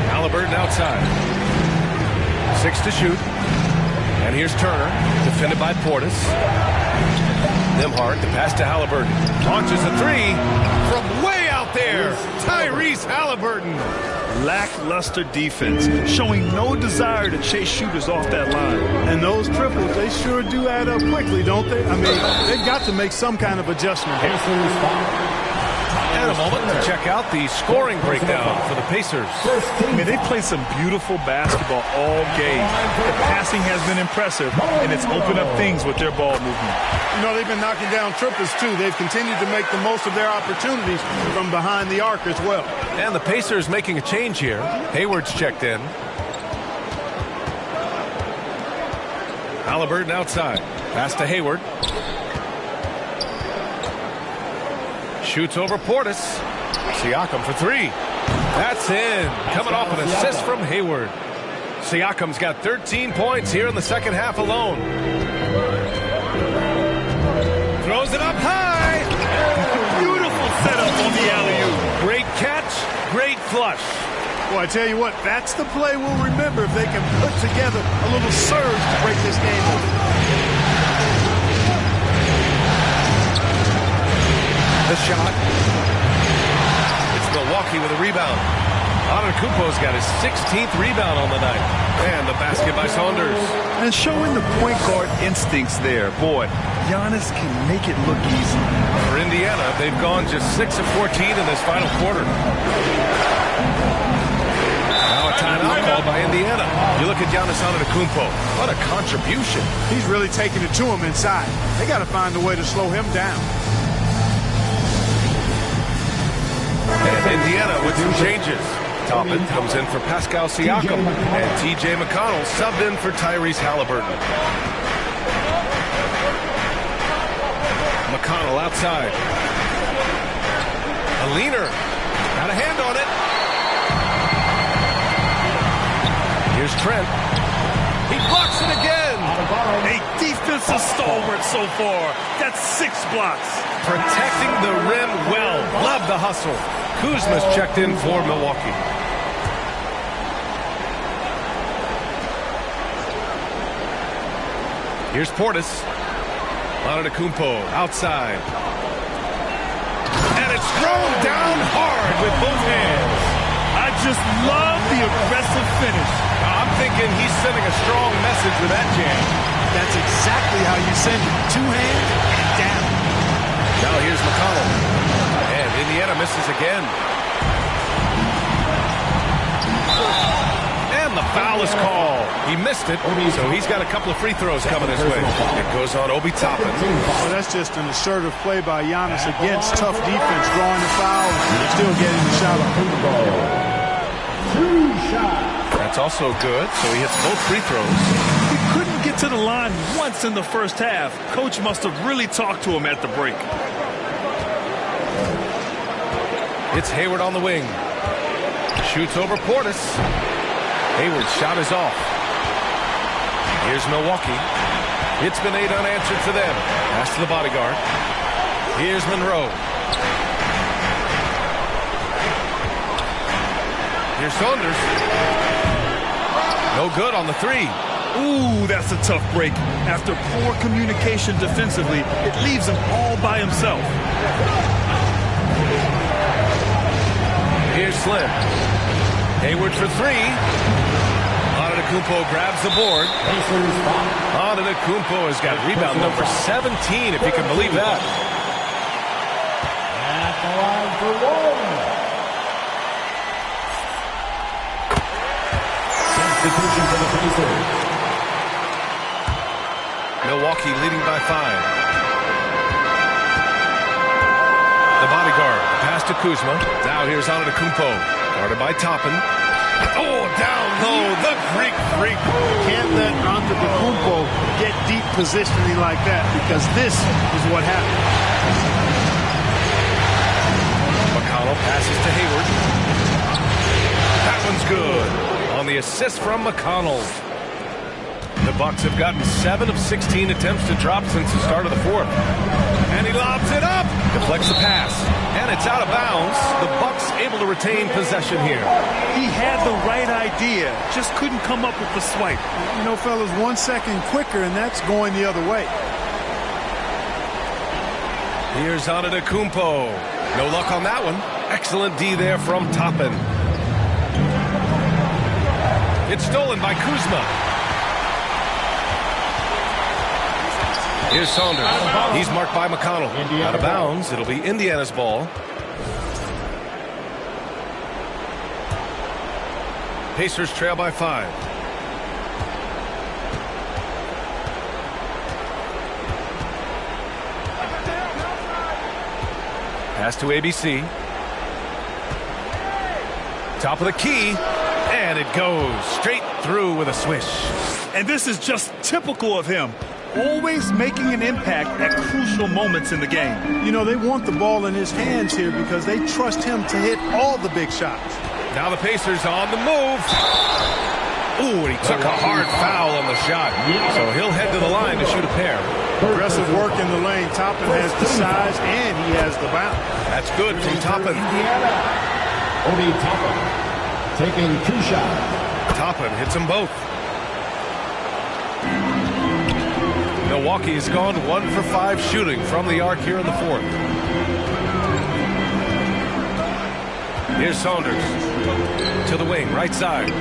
Halliburton outside. 6 to shoot. And here's Turner, defended by Portis. Nimhart, the pass to Halliburton. Launches a 3 from way out there. Tyrese Halliburton. Lackluster defense, showing no desire to chase shooters off that line. And those triples, they sure do add up quickly, don't they? I mean, they've got to make some kind of adjustment here. And a moment to check out the scoring breakdown for the Pacers. I mean, they played some beautiful basketball all game. The passing has been impressive, and it's opened up things with their ball movement. You know, they've been knocking down triples, too. They've continued to make the most of their opportunities from behind the arc as well. And the Pacers making a change here. Hayward's checked in. Halliburton outside. Pass to Hayward. Shoots over Portis. Siakam for 3. That's in. Coming off an assist from Hayward. Siakam's got 13 points here in the second half alone. Throws it up high. Beautiful setup on the alley-oop. Great catch, great flush. Well, I tell you what, that's the play we'll remember if they can put together a little surge to break this game open. The shot. It's Milwaukee with a rebound. Antetokounmpo's got his 16th rebound on the night. And the basket by Saunders. And showing the point guard instincts there. Boy, Giannis can make it look easy. For Indiana, they've gone just 6 of 14 in this final quarter. Now a timeout called by Indiana. You look at Giannis Antetokounmpo. What a contribution. He's really taking it to him inside. They got to find a way to slow him down. And Indiana with some changes. Toppin comes in for Pascal Siakam. And T.J. McConnell subbed in for Tyrese Halliburton. McConnell outside. A leaner. Got a hand on it. Here's Trent. He blocks it again. A defensive stalwart so far. That's 6 blocks. Protecting the rim well. Love the hustle. Kuzma's checked in for Milwaukee. Here's Portis. Antetokounmpo outside. And it's thrown down hard with both hands. I just love the aggressive finish. I'm thinking he's sending a strong message with that jam. That's exactly how you send it. 2 hands and down. Now here's McConnell. And Indiana misses again. And the foul is called. He missed it, so he's got a couple of free throws coming his way. It goes on Obi Toppin. Well, that's just an assertive play by Giannis against tough defense, drawing the foul and still getting the shot off. That's also good, so he hits both free throws. He couldn't get to the line once in the first half. Coach must have really talked to him at the break. It's Hayward on the wing. Shoots over Portis. Hayward's shot is off. Here's Milwaukee. It's been 8 unanswered for them. Pass to the bodyguard. Here's Monroe. Here's Saunders. No good on the 3. Ooh, that's a tough break. After poor communication defensively, it leaves him all by himself. Here's Slim. Hayward for 3. Antetokounmpo grabs the board. Antetokounmpo has got rebound number 17, if you can believe that. At the line for 1. substitution for the Pacers. Milwaukee leading by 5. The bodyguard, pass to Kuzma. Now here's Antetokounmpo, guarded by Toppin. Oh, down low, the Greek freak. Can't let Antetokounmpo get deep positioning like that, because this is what happened. McConnell passes to Hayward. That one's good. On the assist from McConnell. The Bucks have gotten 7 of 16 attempts to drop since the start of the fourth. And he lobs it up. Deflects the pass. And it's out of bounds. The Bucks able to retain possession here. He had the right idea, just couldn't come up with the swipe. You know, fellas, 1 second quicker, and that's going the other way. Here's Antetokounmpo. No luck on that one. Excellent D there from Toppin. It's stolen by Kuzma. Here's Saunders. He's marked by McConnell. Out of bounds. It'll be Indiana's ball. Pacers trail by 5. Pass to ABC. Top of the key. And it goes straight through with a swish. And this is just typical of him. Always making an impact at crucial moments in the game. You know, they want the ball in his hands here because they trust him to hit all the big shots. Now the Pacers on the move. Ooh, and he took a hard foul on the shot. So he'll head to the line to shoot a pair. Aggressive work in the lane. Toppin has the size and he has the bounce. That's good from Toppin. Indiana. Obi Toppin taking 2 shots. Toppin hits them both. Milwaukee has gone 1 for 5 shooting from the arc here in the fourth. Here's Saunders to the wing, right side.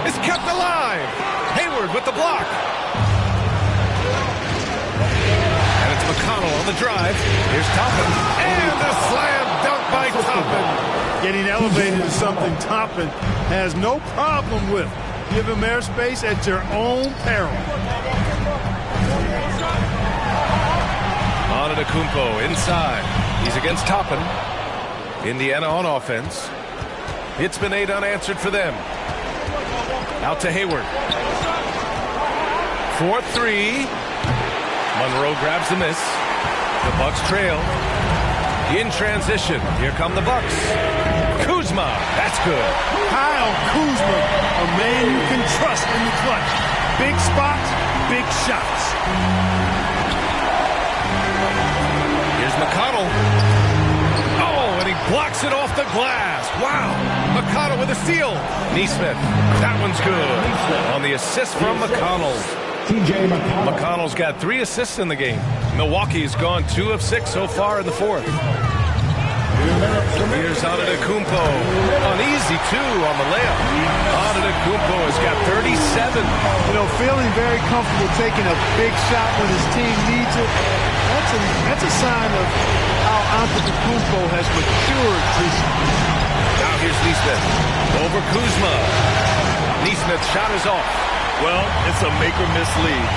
It's kept alive. Hayward with the block. And it's McConnell on the drive. Here's Toppin. And a slam dunk by Toppin. Getting elevated is something Toppin has no problem with. Give him airspace at your own peril. Antetokounmpo inside. He's against Toppin. Indiana on offense. It's been 8 unanswered for them. Out to Hayward. 4-3. Monroe grabs the miss. The Bucks trail. In transition. Here come the Bucks. Kuzma. That's good. Kyle Kuzma, a man you can trust in the clutch. Big spots, big shots. Here's McConnell. Oh, and he blocks it off the glass. Wow. McConnell with a steal. Neesmith. That one's good. On the assist from McConnell. McConnell's got 3 assists in the game. Milwaukee's gone 2 of 6 so far in the fourth. Here's Antetokounmpo. An easy 2 on the layup. Antetokounmpo has got 37. You know, feeling very comfortable taking a big shot when his team needs it. That's a sign of how Antetokounmpo has matured this year. Now here's Neesmith. Over Kuzma. Neesmith's shot is off. Well, it's a make-or-miss lead.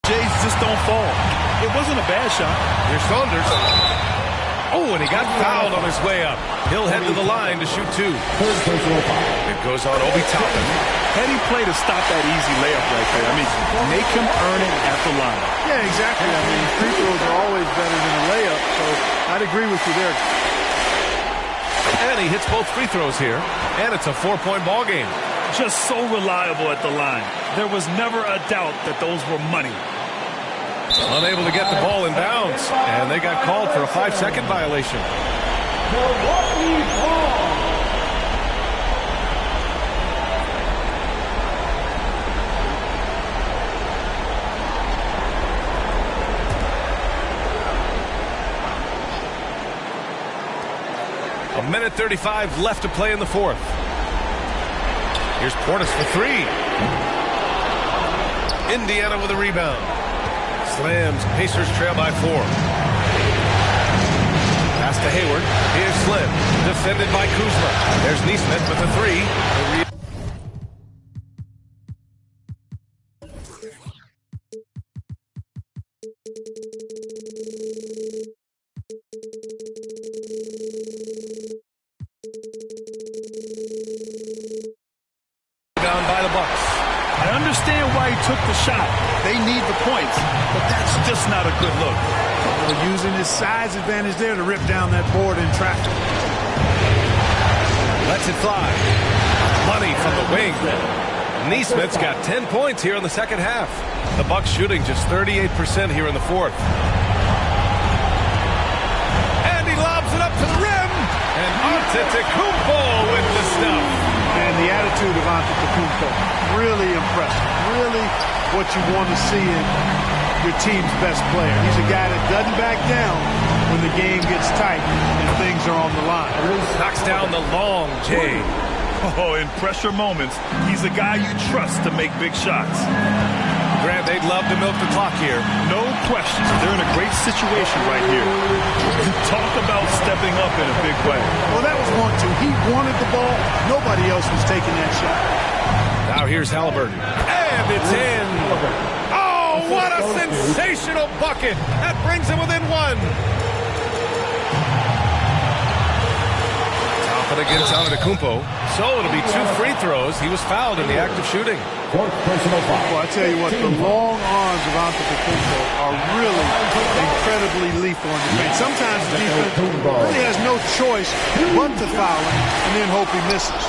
Jays just don't fall. It wasn't a bad shot. Here's Saunders. Oh, and he got fouled on his way up. He'll head to the line to shoot 2. It goes on Obi Toppin. Heady play to stop that easy layup right there. I mean, make him earn it at the line. Yeah, exactly. I mean, free throws are always better than a layup, so I'd agree with you there. And he hits both free throws here. And it's a 4-point ball game. Just so reliable at the line. There was never a doubt that those were money. Unable to get the ball in bounds. And they got called for a 5-second violation. A minute 35 left to play in the fourth. Here's Portis for 3. Indiana with a rebound. Slams. Pacers trail by 4. Pass to Hayward. Here's Slim. Defended by Kuzma. There's Neesmith with a 3. understand why he took the shot. They need the points, but that's just not a good look. Well, using his size advantage there to rip down that board in traffic. Lets it fly. Money from the wing. Neesmith's got 10 points here in the second half. The Bucks shooting just 38% here in the fourth. And he lobs it up to the rim. And Antetokounmpo with the stuff. And the attitude of Antetokounmpo, really impressive. Really what you want to see in your team's best player. He's a guy that doesn't back down when the game gets tight and things are on the line. Knocks down the long J. Oh, in pressure moments, he's a guy you trust to make big shots. Grant, they'd love to milk the clock here. No question. They're in a great situation right here. Talk about stepping up in a big way. Well, that was 1-2. He wanted the ball. Nobody else was taking that shot. Now here's Halliburton. And it's in. Oh, what a sensational bucket. That brings him within one. Against Antetokounmpo. So it'll be 2 free throws. He was fouled in the act of shooting. Well, I tell you what, the long arms of Antetokounmpo are really incredibly lethal in defense. Sometimes the defense really has no choice but to foul him and then hope he misses.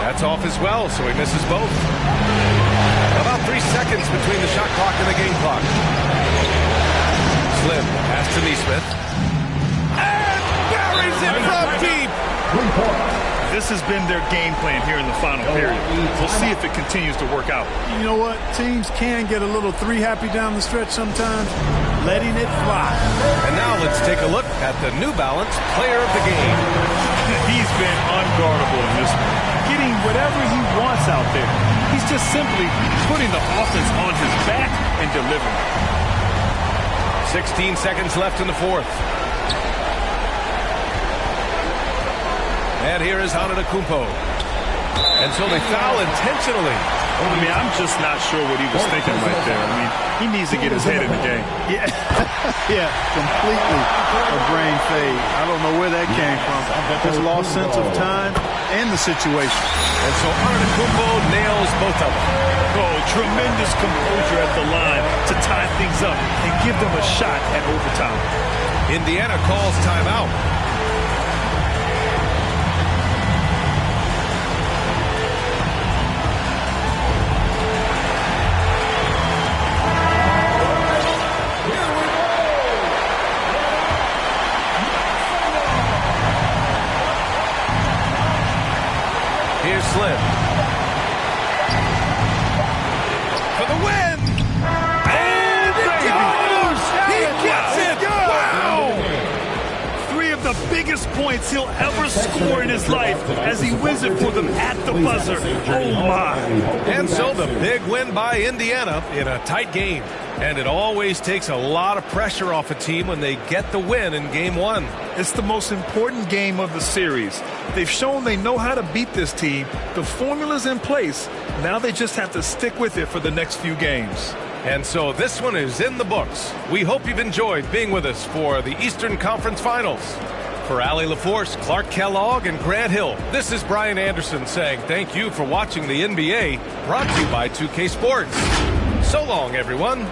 That's off as well, so he misses both. About 3 seconds between the shot clock and the game clock. Slim pass to Neesmith. And buries it from deep. This has been their game plan here in the final period. We'll see if it continues to work out. You know what? Teams can get a little three-happy down the stretch sometimes, letting it fly. And now let's take a look at the New Balance Player of the Game. He's been unguardable in this one, getting whatever he wants out there. He's just simply putting the offense on his back and delivering. 16 seconds left in the fourth. And here is Antetokounmpo. And so they foul intentionally. I mean, I'm just not sure what he was thinking right there. I mean, he needs to get his head in the game. Yeah, yeah, completely a brain fade. I don't know where that came from. His lost sense of time and the situation. And so Antetokounmpo nails both of them. Oh, tremendous composure at the line to tie things up and give them a shot at overtime. Indiana calls timeout. Here's Slim. For the win! And it goes! He gets it! Wow! 3 of the biggest points he'll ever score in his life as he wins it for them at the buzzer. Oh, my. And so the big win by Indiana in a tight game. And it always takes a lot of pressure off a team when they get the win in Game 1. It's the most important game of the series. They've shown they know how to beat this team. The formula's in place. Now they just have to stick with it for the next few games. And so this one is in the books. We hope you've enjoyed being with us for the Eastern Conference Finals. For Allie LaForce, Clark Kellogg, and Grant Hill, this is Brian Anderson saying thank you for watching the NBA, brought to you by 2K Sports. So long, everyone.